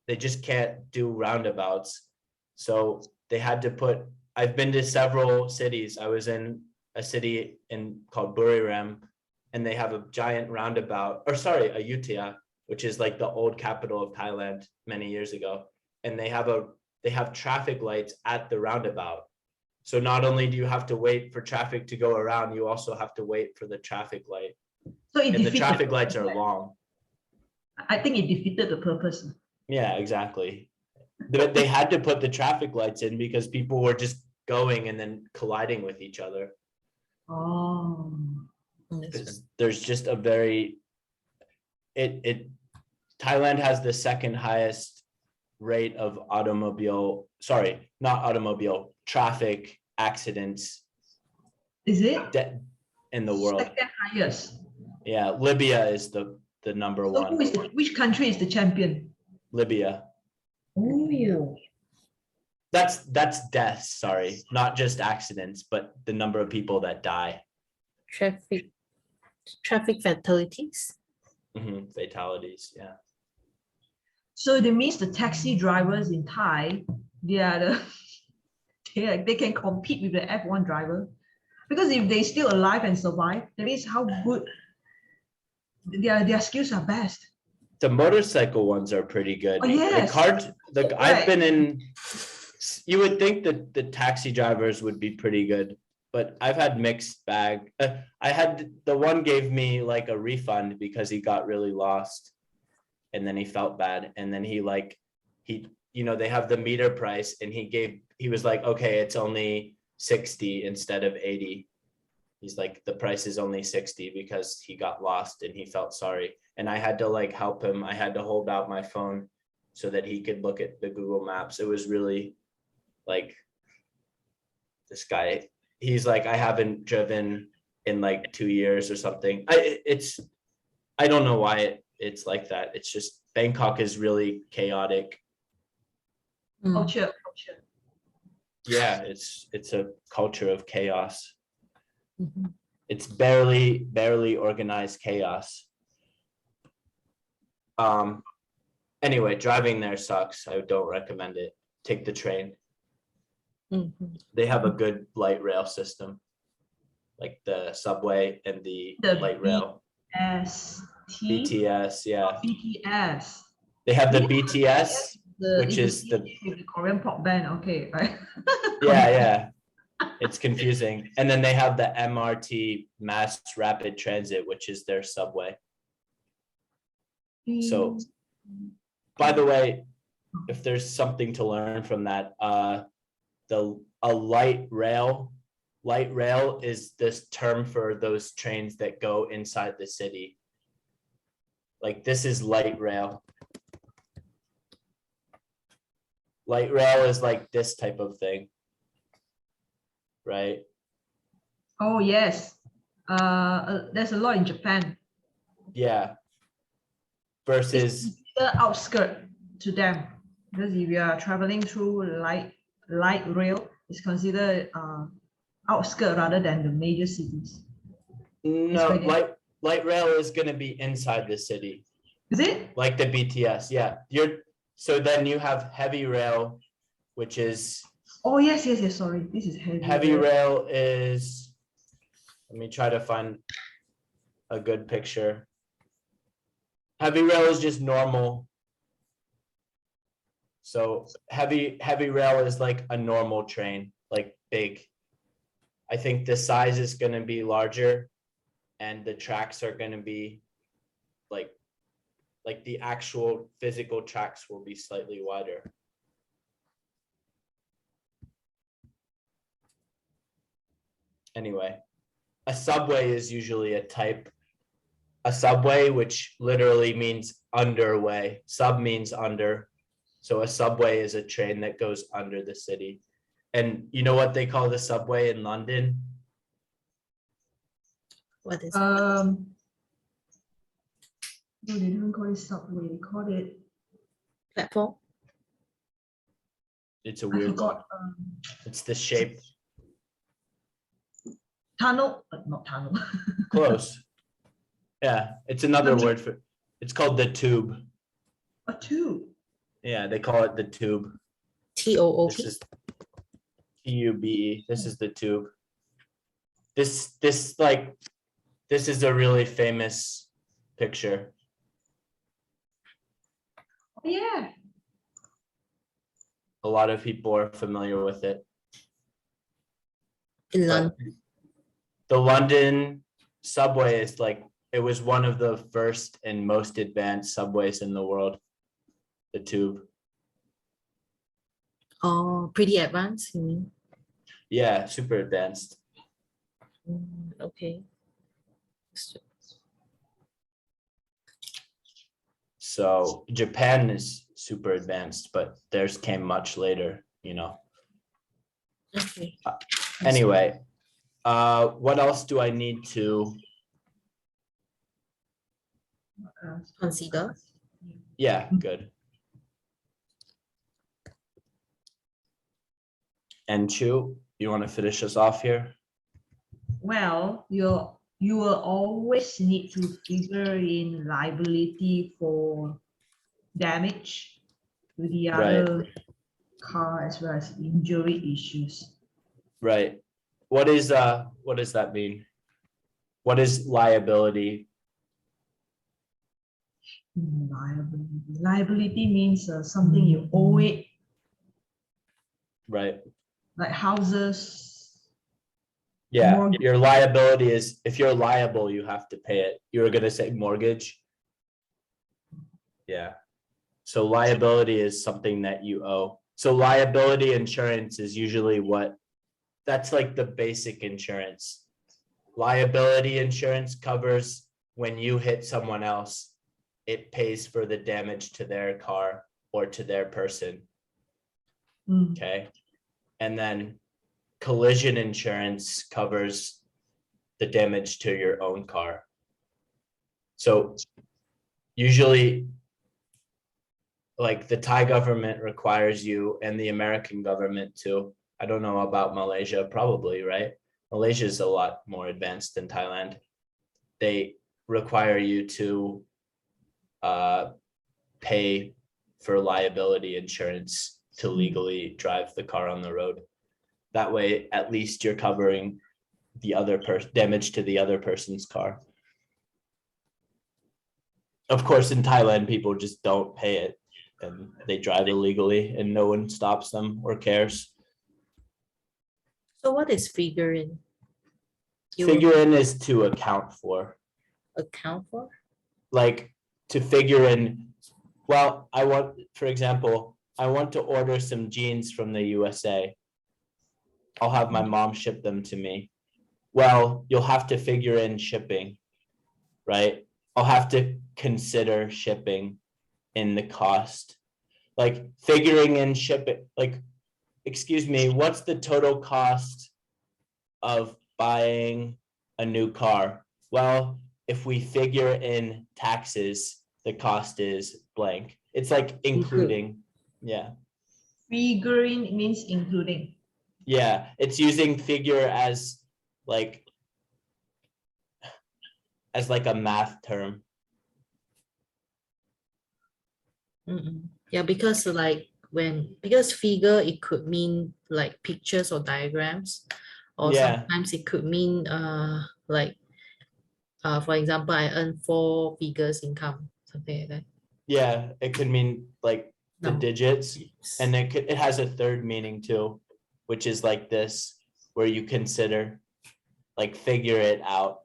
they just can't do roundabouts. So they had to I've been to several cities. I was in a city called Buriram, and they have a giant roundabout, Ayutthaya, which is like the old capital of Thailand many years ago. And they have traffic lights at the roundabout. So not only do you have to wait for traffic to go around, you also have to wait for the traffic light. So it And the defeated traffic the lights are purpose. long. I think it defeated the purpose. Yeah, exactly. But they had to put the traffic lights in because people were just going and then colliding with each other. Oh. There's just a Thailand has the second highest rate of traffic accidents Is it? in the world. Second highest. Yeah, Libya is the number So one. which country is the champion? Libya. Oh. That's deaths, sorry, not just accidents, but the number of people that die. Traffic fatalities. Fatalities, yeah. So that means the taxi drivers in Thai, they can compete with the F1 driver. Because if they still alive and survive, that means how good their skills are best. The motorcycle ones are pretty good. Oh, yes. I've Right. been in, you would think that the taxi drivers would be pretty good, but I've had mixed bag. The one gave me like a refund because he got really lost and then he felt bad. And then they have the meter price and he was like, okay, it's only 60 instead of 80. He's like, the price is only 60 because he got lost and he felt sorry. And I had to help him. I had to hold out my phone so that he could look at the Google Maps. It was really this guy, he's like, I haven't driven in 2 years or something. I don't know why it's like that. It's just Bangkok is really chaotic. Culture. Yeah, it's a culture of chaos. Mhm. It's barely organized chaos. Anyway, driving there sucks. I don't recommend it. Take the train. Mhm. They have a good light rail system, like the subway and the The light rail. BTS, yeah. BTS. They have the Yeah, BTS, which is the with the Korean pop band. Okay, right. yeah. It's confusing. And then they have the MRT, Mass Rapid Transit, which is their subway. So, by the way, if there's something to learn from that, a light rail is this term for those trains that go inside the city. Like this is light rail. Light rail is like this type of thing, right? Oh yes, there's a lot in Japan. Yeah. Versus The outskirt to them, because if you are traveling through light rail, it's considered outskirt rather than the major cities. no, very light rail is going to be inside the city. Is it? like the BTS. Yeah, so then you have heavy rail, which is Oh, yes, yes, yes. Sorry, this is heavy rail. rail is. Let me try to find a good picture. Heavy rail is just normal. So heavy rail is like a normal train, like big. I think the size is gonna be larger and the tracks are gonna be like the actual physical tracks will be slightly wider. Anyway, a subway is usually a subway, which literally means underway. Sub means under. So a subway is a train that goes under the city. And you know what they call the subway in London? What is No, they don't call it subway. They call it. platform? It's a I weird one. forgot. It's the shape. Tunnel, not tunnel. Close. Yeah, it's another word for, it's called the tube. A tube. Yeah, they call it the tube. This TOOP? is TUBE. This is the tube. This is a really famous picture. Oh, yeah. A lot of people are familiar with it. In But London. the London subway is like, it was one of the first and most advanced subways in the world. The tube. Oh, pretty advanced, you mean? Yeah, super advanced. Okay. So Japan is super advanced, but theirs came much later, you know. Okay. Anyway, what else do I need to? Consider. Yeah, good. And Chu, you want to finish us off here? Well, you will always need to figure in liability for damage to the Right. other car as well as injury issues. Right. What does that mean? What is liability? Liability means something you owe it, Right. like houses. Yeah, Mortgage. your liability is, if you're liable, you have to pay it. You were gonna say mortgage? Yeah. So liability is something that you owe. So liability insurance is usually that's like the basic insurance. Liability insurance covers when you hit someone else, it pays for the damage to their car or to their person. Okay. And then collision insurance covers the damage to your own car. So usually, like the Thai government requires you, and the American government too. I don't know about Malaysia, probably, right? Malaysia is a lot more advanced than Thailand. They require you to pay for liability insurance to legally drive the car on the road. That way, at least you're covering the other damage to the other person's car. Of course, in Thailand, people just don't pay it and they drive illegally and no one stops them or cares. So what is figuring? Figure in is to account for. Account for? Like to figure in, well, for example, I want to order some jeans from the USA. I'll have my mom ship them to me. Well, you'll have to figure in shipping, right? I'll have to consider shipping in the cost. Like figuring in shipping, like, excuse me, what's the total cost of buying a new car? Well, if we figure in taxes, the cost is blank. It's like including, yeah. Figuring means including. Yeah, it's using figure as like a math term. Yeah, because like because figure, it could mean like pictures or diagrams, or Yeah. sometimes it could mean like for example, I earn four figures income, something like that. Yeah, it could mean like the Number. digits, and it has a third meaning too, which is like this, where you consider, like, figure it out.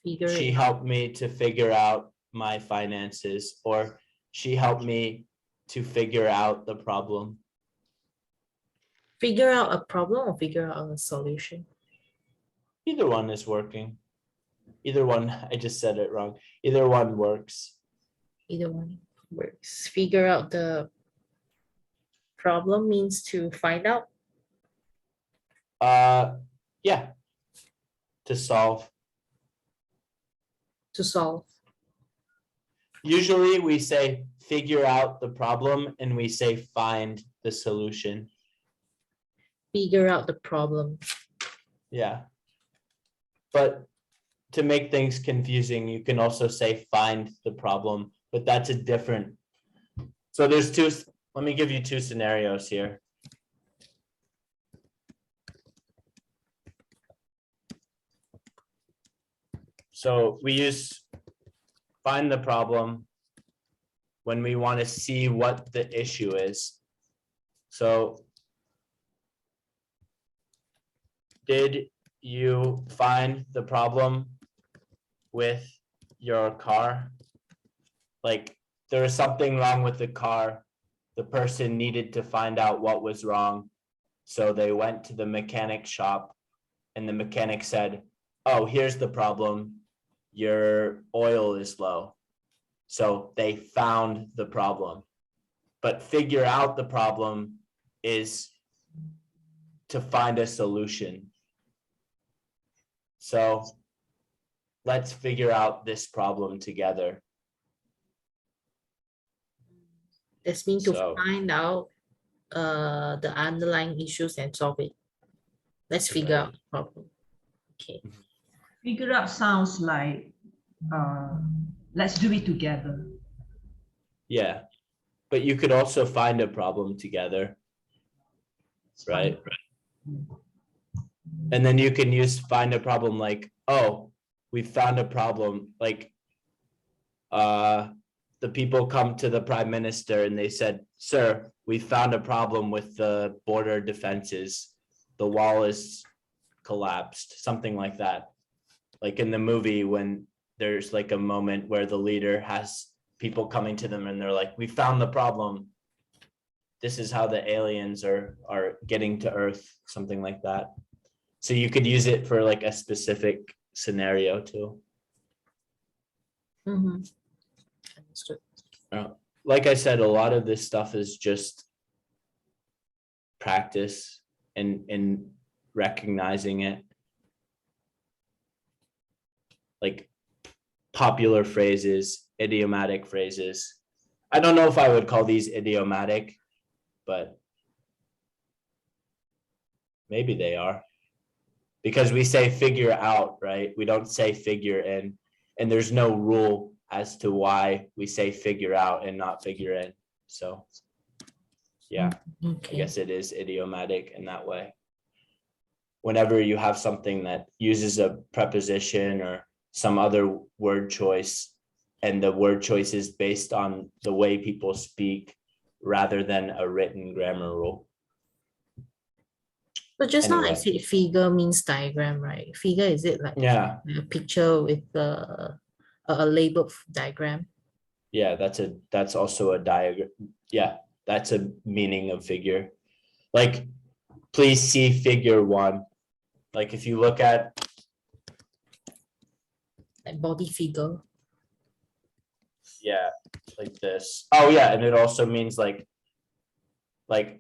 Figure She it out. helped me to figure out my finances, or she helped me to figure out the problem. Figure out a problem or figure out a solution. Either one is working. Either one, I just said it wrong. Either one works. Either one works. Figure out the problem means to find out. Yeah. To solve. To solve. Usually we say figure out the problem and we say find the solution. Figure out the problem. Yeah. But to make things confusing, you can also say find the problem, but that's a different. So there's two, let me give you two scenarios here. So we use find the problem when we want to see what the issue is. So did you find the problem with your car? Like, there was something wrong with the car. The person needed to find out what was wrong. So they went to the mechanic shop and the mechanic said, oh, here's the problem. Your oil is low. So they found the problem. But figure out the problem is to find a solution. So let's figure out this problem together. This means to So- find out the underlying issues and solve it. Let's figure Right. out the problem. Okay. Figure out sounds like let's do it together. Yeah, but you could also find a problem together, right? And then you can use find a problem like, oh, we found a problem, like the people come to the prime minister and they said, sir, we found a problem with the border defenses. The wall is collapsed, something like that. Like in the movie, when there's like a moment where the leader has people coming to them and they're like, we found the problem. This is how the aliens are getting to Earth, something like that. So you could use it for like a specific scenario too. Understood. Like I said, a lot of this stuff is just practice and recognizing it. Like popular phrases, idiomatic phrases. I don't know if I would call these idiomatic, but maybe they are. Because we say figure out, right? We don't say figure in, and there's no rule as to why we say figure out and not figure in. So yeah, I Okay. guess it is idiomatic in that way. Whenever you have something that uses a preposition or some other word choice, and the word choice is based on the way people speak rather than a written grammar rule. But just now I Anyway. said figure means diagram, right? Figure, is it like Yeah, a picture with a labeled diagram? yeah, that's also a diagram. Yeah, that's a meaning of figure. Like, please see figure 1. Like if you look at, Like body figure. yeah, like this. Oh yeah, and it also means like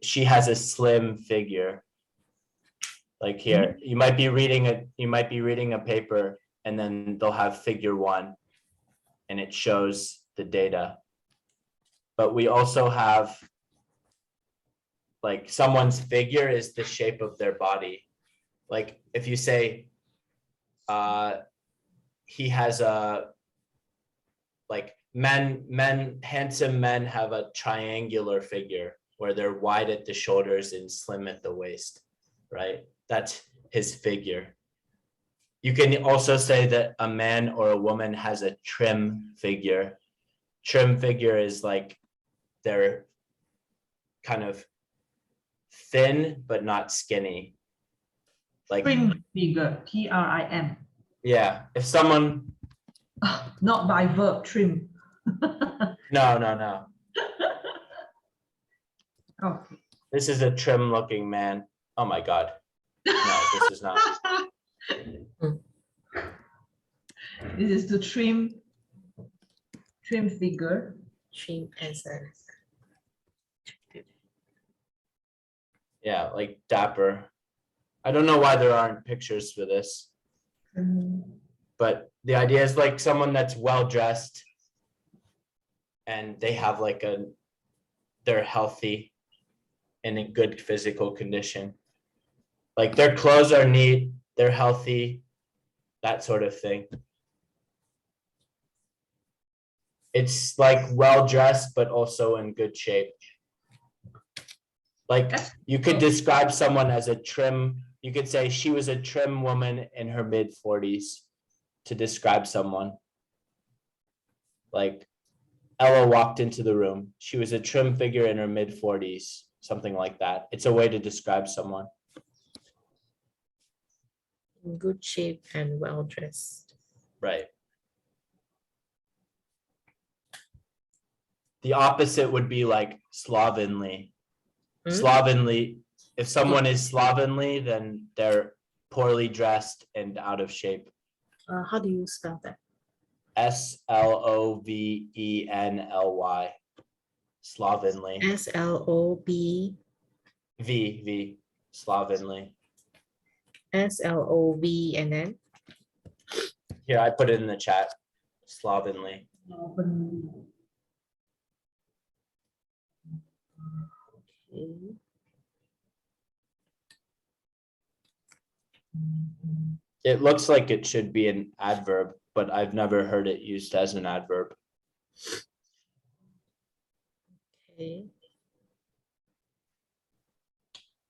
she has a slim figure. Like here, you might be reading a paper and then they'll have figure 1 and it shows the data. But we also have like someone's figure is the shape of their body. Like if you say he has a like handsome men have a triangular figure where they're wide at the shoulders and slim at the waist, right? That's his figure. You can also say that a man or a woman has a trim figure. Trim figure is like they're kind of thin, but not skinny. Like, Trim figure, T-R-I-M. yeah, if someone, Not by verb, trim. no. Okay. This is a trim looking man. Oh my God. No, this is not. This is the trim figure. Trim as a Yeah, like dapper. I don't know why there aren't pictures for this, but the idea is like someone that's well dressed and they have like they're healthy and in good physical condition. Like their clothes are neat, they're healthy, that sort of thing. It's like well dressed, but also in good shape. Like you could describe someone as a trim, you could say she was a trim woman in her mid-40s to describe someone. Like Ella walked into the room. She was a trim figure in her mid-40s, something like that. It's a way to describe someone. in good shape and well dressed. Right. The opposite would be like slovenly. Slovenly, if someone is slovenly, then they're poorly dressed and out of shape. How do you spell that? Slovenly. Slovenly. S-L-O-B V. Slovenly. S-L-O-V and then Here, I put it in the chat. Slovenly. okay. It looks like it should be an adverb, but I've never heard it used as an adverb. Okay.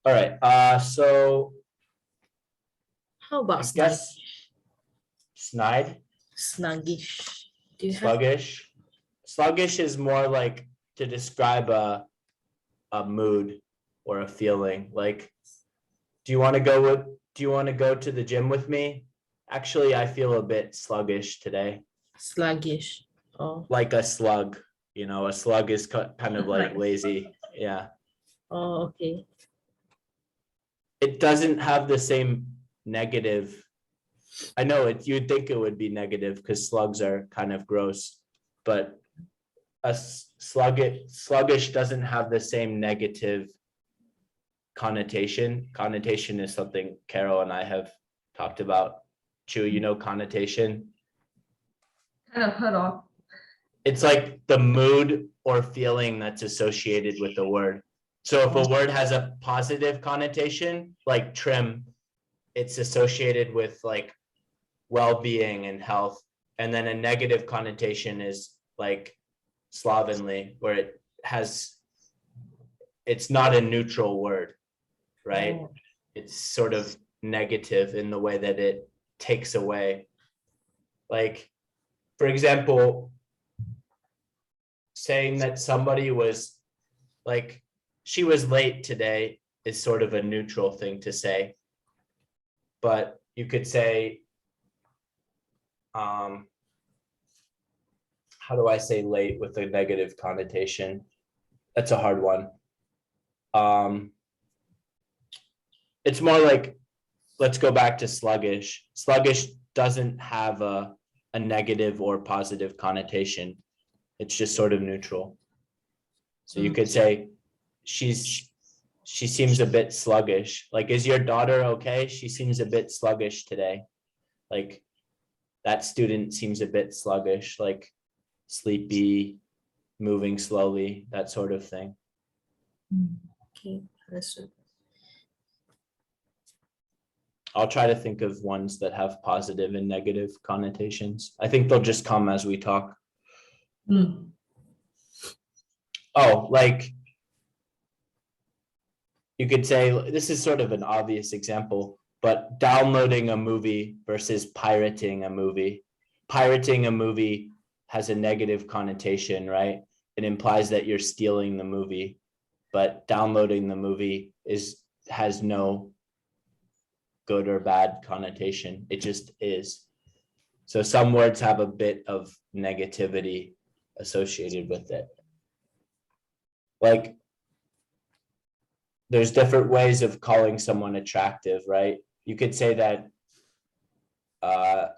All right, so How I about guess snide, sluggish? Do you have sluggish. Sluggish is more like to describe a mood or a feeling. Like, do you want to go to the gym with me? Actually, I feel a bit sluggish today. sluggish? Oh, Like a slug, a slug is kind of like Like- lazy. Yeah. okay. It doesn't have the same negative. I know you'd think it would be negative because slugs are kind of gross, but a sluggish doesn't have the same negative connotation. Connotation is something Carol and I have talked about. Chu, connotation? Kind of heard of. It's like the mood or feeling that's associated with the word. So if a word has a positive connotation, like trim, it's associated with like well-being and health. And then a negative connotation is like slovenly, where it's not a neutral word, right? Oh. It's sort of negative in the way that it takes away. Like, for example, saying that somebody was like, she was late today is sort of a neutral thing to say. But you could say, how do I say late with a negative connotation? That's a hard one. It's more like, let's go back to sluggish. Sluggish doesn't have a negative or positive connotation. It's just sort of neutral. So you could say, she seems a bit sluggish. Like, is your daughter okay? She seems a bit sluggish today. Like, that student seems a bit sluggish, like sleepy, moving slowly, that sort of thing. Okay, understood. I'll try to think of ones that have positive and negative connotations. I think they'll just come as we talk. Mm. Oh, like you could say, this is sort of an obvious example, but downloading a movie versus pirating a movie. Pirating a movie has a negative connotation, right? It implies that you're stealing the movie, but downloading the movie has no good or bad connotation. It just is. So some words have a bit of negativity associated with it. Like, there's different ways of calling someone attractive, right? You could say that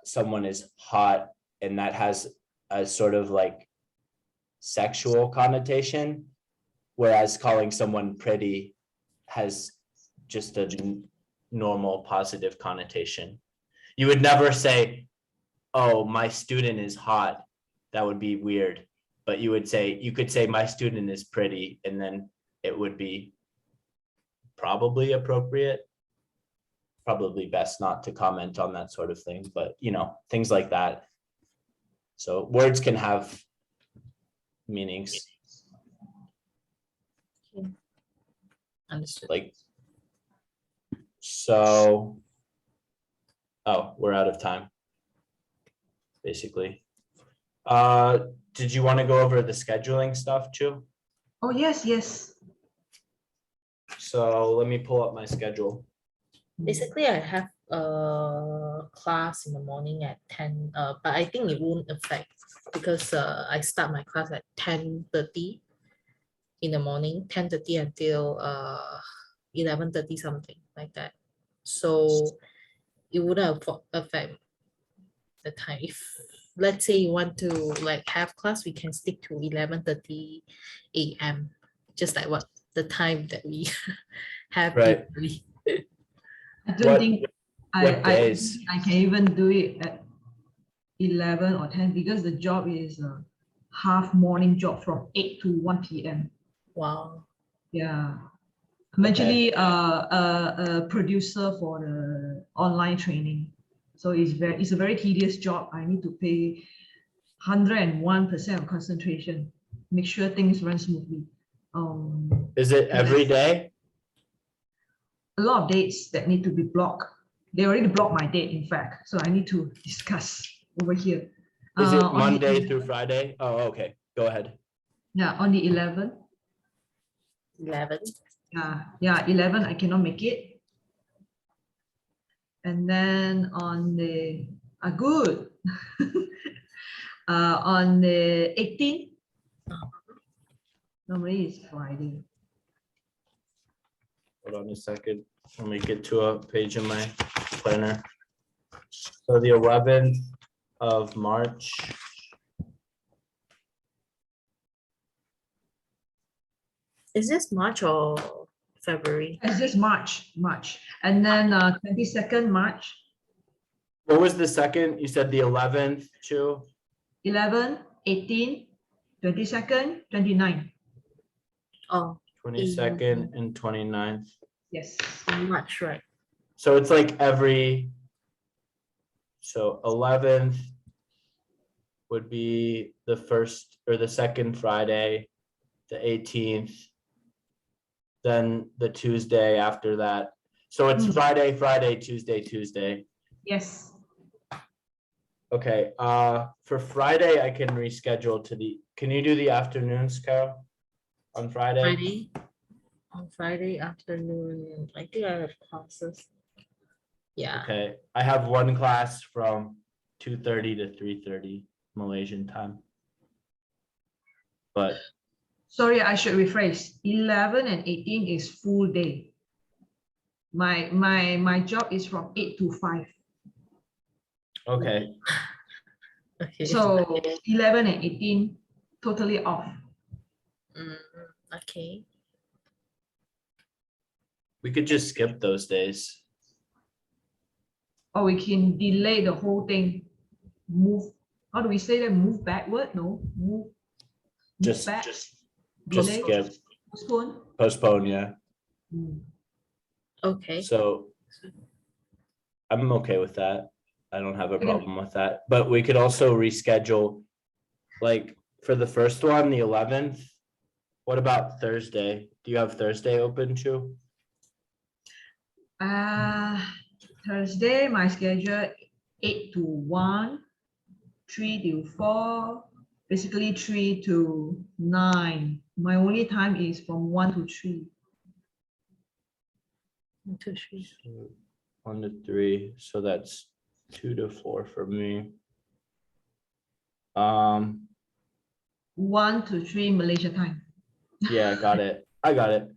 someone is hot, and that has a sort of like sexual connotation, whereas calling someone pretty has just a normal positive connotation. You would never say, oh, my student is hot. That would be weird. But you could say my student is pretty, and then it would be probably appropriate. Probably best not to comment on that sort of thing, but things like that. So words can have meanings. Understood. Like, so, oh, we're out of time, basically. Did you want to go over the scheduling stuff, Chu? Oh, yes. So let me pull up my schedule. Basically, I have a class in the morning at 10, but I think it won't affect because I start my class at 10:30 in the morning, 10:30 until 11:30 something like that. So it wouldn't affect the time. If let's say you want to like have class, we can stick to 11:30 a.m. just like what the time that we have Right. usually. I don't think what days? I can even do it at 11 or 10 because the job is a half morning job from 8 to 1 p.m. Wow. Yeah. I'm actually a producer for the online training. So it's a very tedious job. I need to pay 101% of concentration, make sure things run smoothly. Is it every day? A lot of dates that need to be blocked. They already blocked my date, in fact. So I need to discuss over here. Is it On the Monday through Friday? Oh, okay. Go ahead. Yeah, on the 11th. 11. Yeah, 11, I cannot make it. And then on the, good. On the 18th, normally it's Friday. Hold on a second. Let me get to a page in my planner. So the 11th of March. Is this March or February? It's just March. And then 22nd March, What was the second? You said the 11th, Chu? 11, 18, 22nd, 29. Oh, 22nd and 29th. Yes. March, right? So it's like so 11th would be the first or the second Friday, the 18th, then the Tuesday after that. So it's Friday, Tuesday. Yes. Okay, for Friday, I can reschedule can you do the afternoons, Carol? On Friday? On Friday afternoon, I think I have classes. Yeah. Okay, I have one class from 2:30 to 3:30 Malaysian time. But Sorry, I should rephrase. 11 and 18 is full day. My job is from 8 to 5. okay, Okay. So 11 and 18 totally off. Okay. we could just skip those days. Or we can delay the whole thing. Move. How do we say that? Move backward? No. Move Just back. Just Delay. skip, Postpone. yeah. Okay. So I'm okay with that. I don't have a problem with that, but we could also reschedule. Like for the first one, the 11th. What about Thursday? Do you have Thursday open, Chu? Thursday, my schedule 8 to 1, 3 to 4, basically 3 to 9. My only time is from 1 to 3. 1, 2, 3. 1 to 3, so that's 2 to 4 for me. 1 to 3 Malaysia time. Yeah, got it. I got it.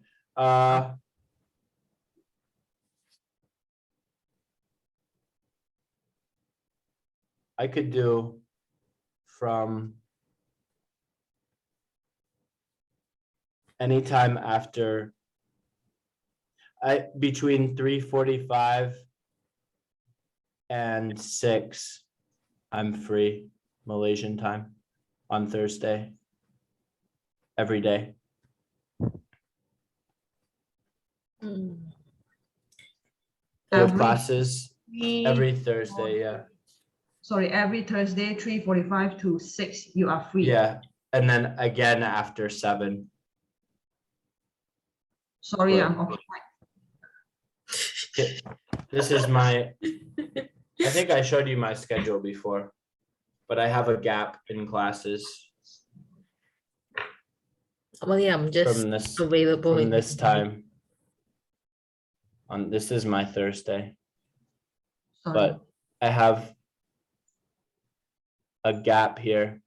I could do from anytime after between 3:45 and 6, I'm free Malaysian time on Thursday. Every day. Mm. You have Every classes three- every Thursday, yeah. Sorry, every Thursday, 3:45 to 6, you are free. Yeah, and then again after 7. Sorry, Well- I'm occupied. This is my, I think I showed you my schedule before, but I have a gap in classes Well, yeah, I'm just from this, available from in this the time. This is my Thursday, Sorry. but I have a gap here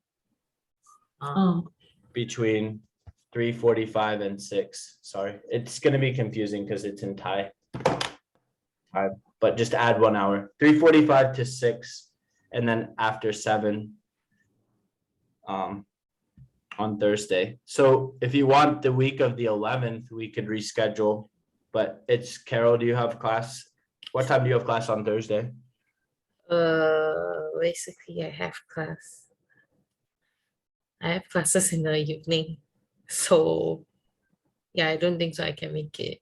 between 3:45 and 6. Sorry, it's gonna be confusing because it's in Thai. But just add 1 hour, 3:45 to 6, and then after 7. On Thursday. So if you want the week of the 11th, we could reschedule. But it's Carol, do you have class? What time do you have class on Thursday? Basically I have class. I have classes in the evening. So yeah, I don't think so I can make it.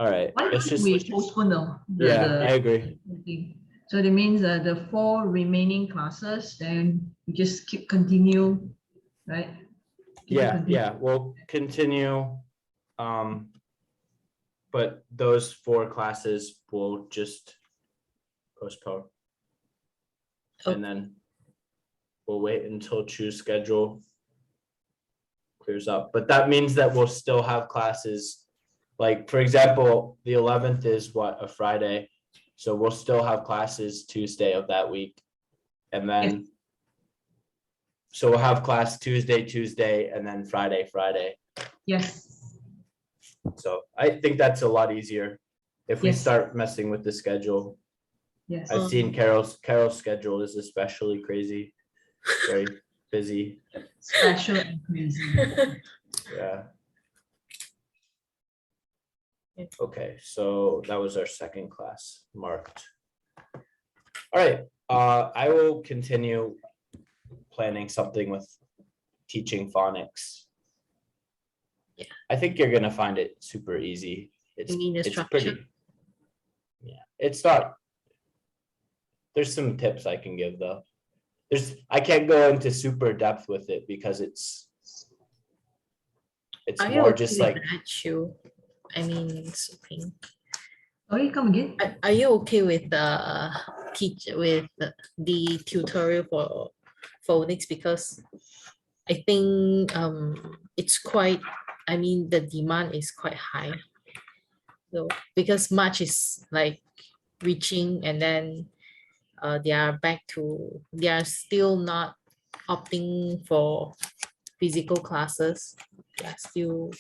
All right, Why it's don't just, we postpone the yeah, I agree. thing? So that means the 4 remaining classes, then we just continue, right? Yeah, we'll continue. But those 4 classes will just postpone. And then we'll wait until Chu's schedule clears up. But that means that we'll still have classes. Like, for example, the 11th is what, a Friday? So we'll still have classes Tuesday of that week. And then, so we'll have class Tuesday, and then Friday. Yes. So I think that's a lot easier if we Yes. start messing with the schedule. Yes. I've seen Carol's schedule is especially crazy, very busy. Special and crazy. Yeah. Yeah. Okay, so that was our second class marked. All right, I will continue planning something with teaching phonics. Yeah. I think you're gonna find it super easy. You mean the It's structure? pretty. Yeah, it's not. There's some tips I can give though. I can't go into super depth with it because it's Are you more okay just with like, that, Chu? I mean, it's okay. Sorry, come again? Are you okay with the the tutorial for phonics? Because I think it's quite, I mean, the demand is quite high. So because March is like reaching, and then they are still not opting for physical classes. They are still,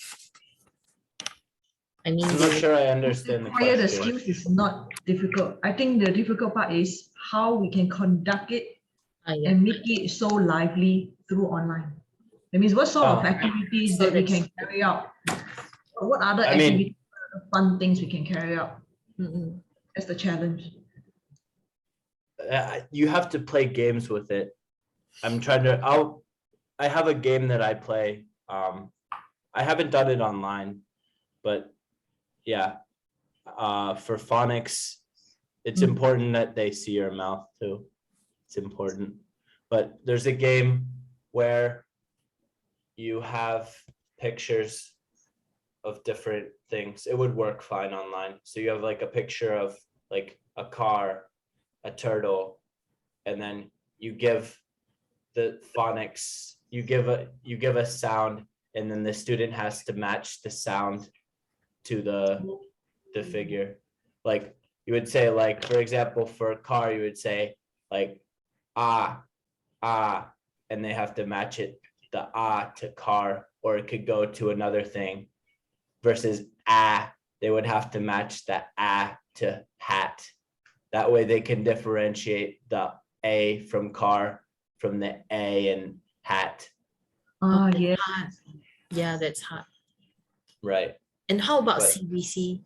I mean, I'm not sure I understand the Acquire the question. skills is not difficult. I think the difficult part is how we can conduct it yeah. and make it so lively through online. That means what sort of Oh. activities So that we that's- can carry out? What other I mean- activities, fun things we can carry out? Mm-mm. That's the challenge. You have to play games with it. I have a game that I play. I haven't done it online, but yeah. For phonics, it's Mm. important that they see your mouth too. It's important. But there's a game where you have pictures of different things. It would work fine online. So you have like a picture of like a car, a turtle, and then you give the phonics, you give a sound, and then the student has to match the sound to the figure. Like you would say, like, for example, for a car, you would say like ah, and they have to match it, the to car, or it could go to another thing. Versus they would have to match the to hat. That way they can differentiate the A from car from the A and hat. Oh, Okay, yeah. hard. Yeah, that's hard. Right. And how about But- CBC?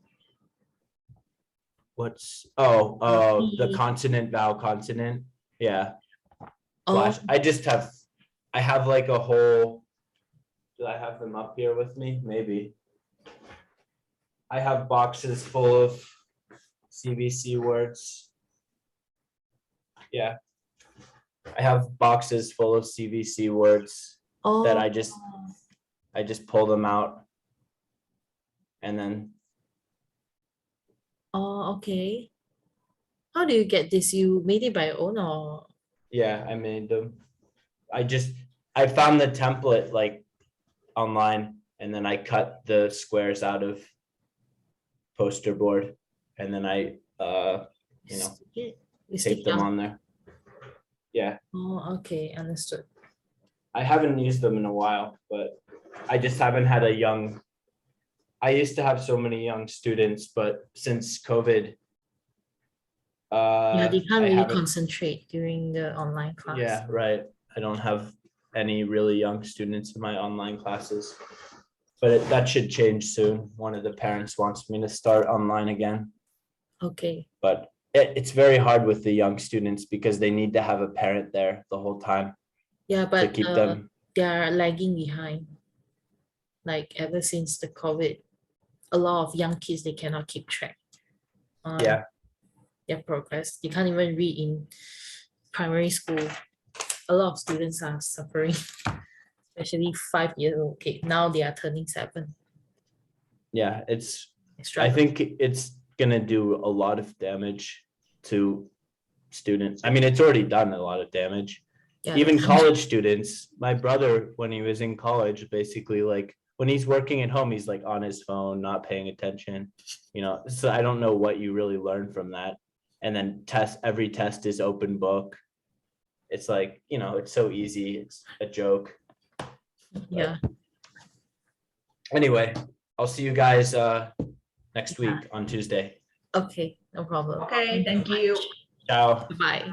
What's the P. consonant, vowel, consonant. Yeah. Oh, Flash. I have like a whole, do I have them up here with me? Maybe. I have boxes full of CVC words. Yeah. I have boxes full of CVC words that I just pull them out. And then, Oh, okay. How do you get this? You made it by your own or? yeah, I made them. I found the template like online, and then I cut the squares out of poster board, and then I you know, You tape stick them down. on there. Yeah, Oh, okay, understood. I haven't used them in a while, but I just haven't had I used to have so many young students, but since COVID, Yeah, they can't I really haven't, concentrate during the online class. yeah, right. I don't have any really young students in my online classes. But that should change soon. One of the parents wants me to start online again. Okay, But it's very hard with the young students because they need to have a parent there the whole time yeah, to but keep them. they are lagging behind. Like ever since the COVID, a lot of young kids, they cannot keep track on Yeah, their progress. You can't even read in primary school. A lot of students are suffering, especially 5 years old. Okay, now they are turning 7. yeah. They I struggle. think it's gonna do a lot of damage to students. I mean, it's already done a lot of damage. Yeah, Even the college students, my brother, when he was in college, basically like when he's working at home, he's like on his phone, not paying attention, so I don't know what you really learn from that. And then every test is open book. It's like, it's so easy. It's a joke. yeah. Anyway, I'll see you guys next Yeah. week on Tuesday. Okay, no problem. Okay, thank you. Ciao. Bye.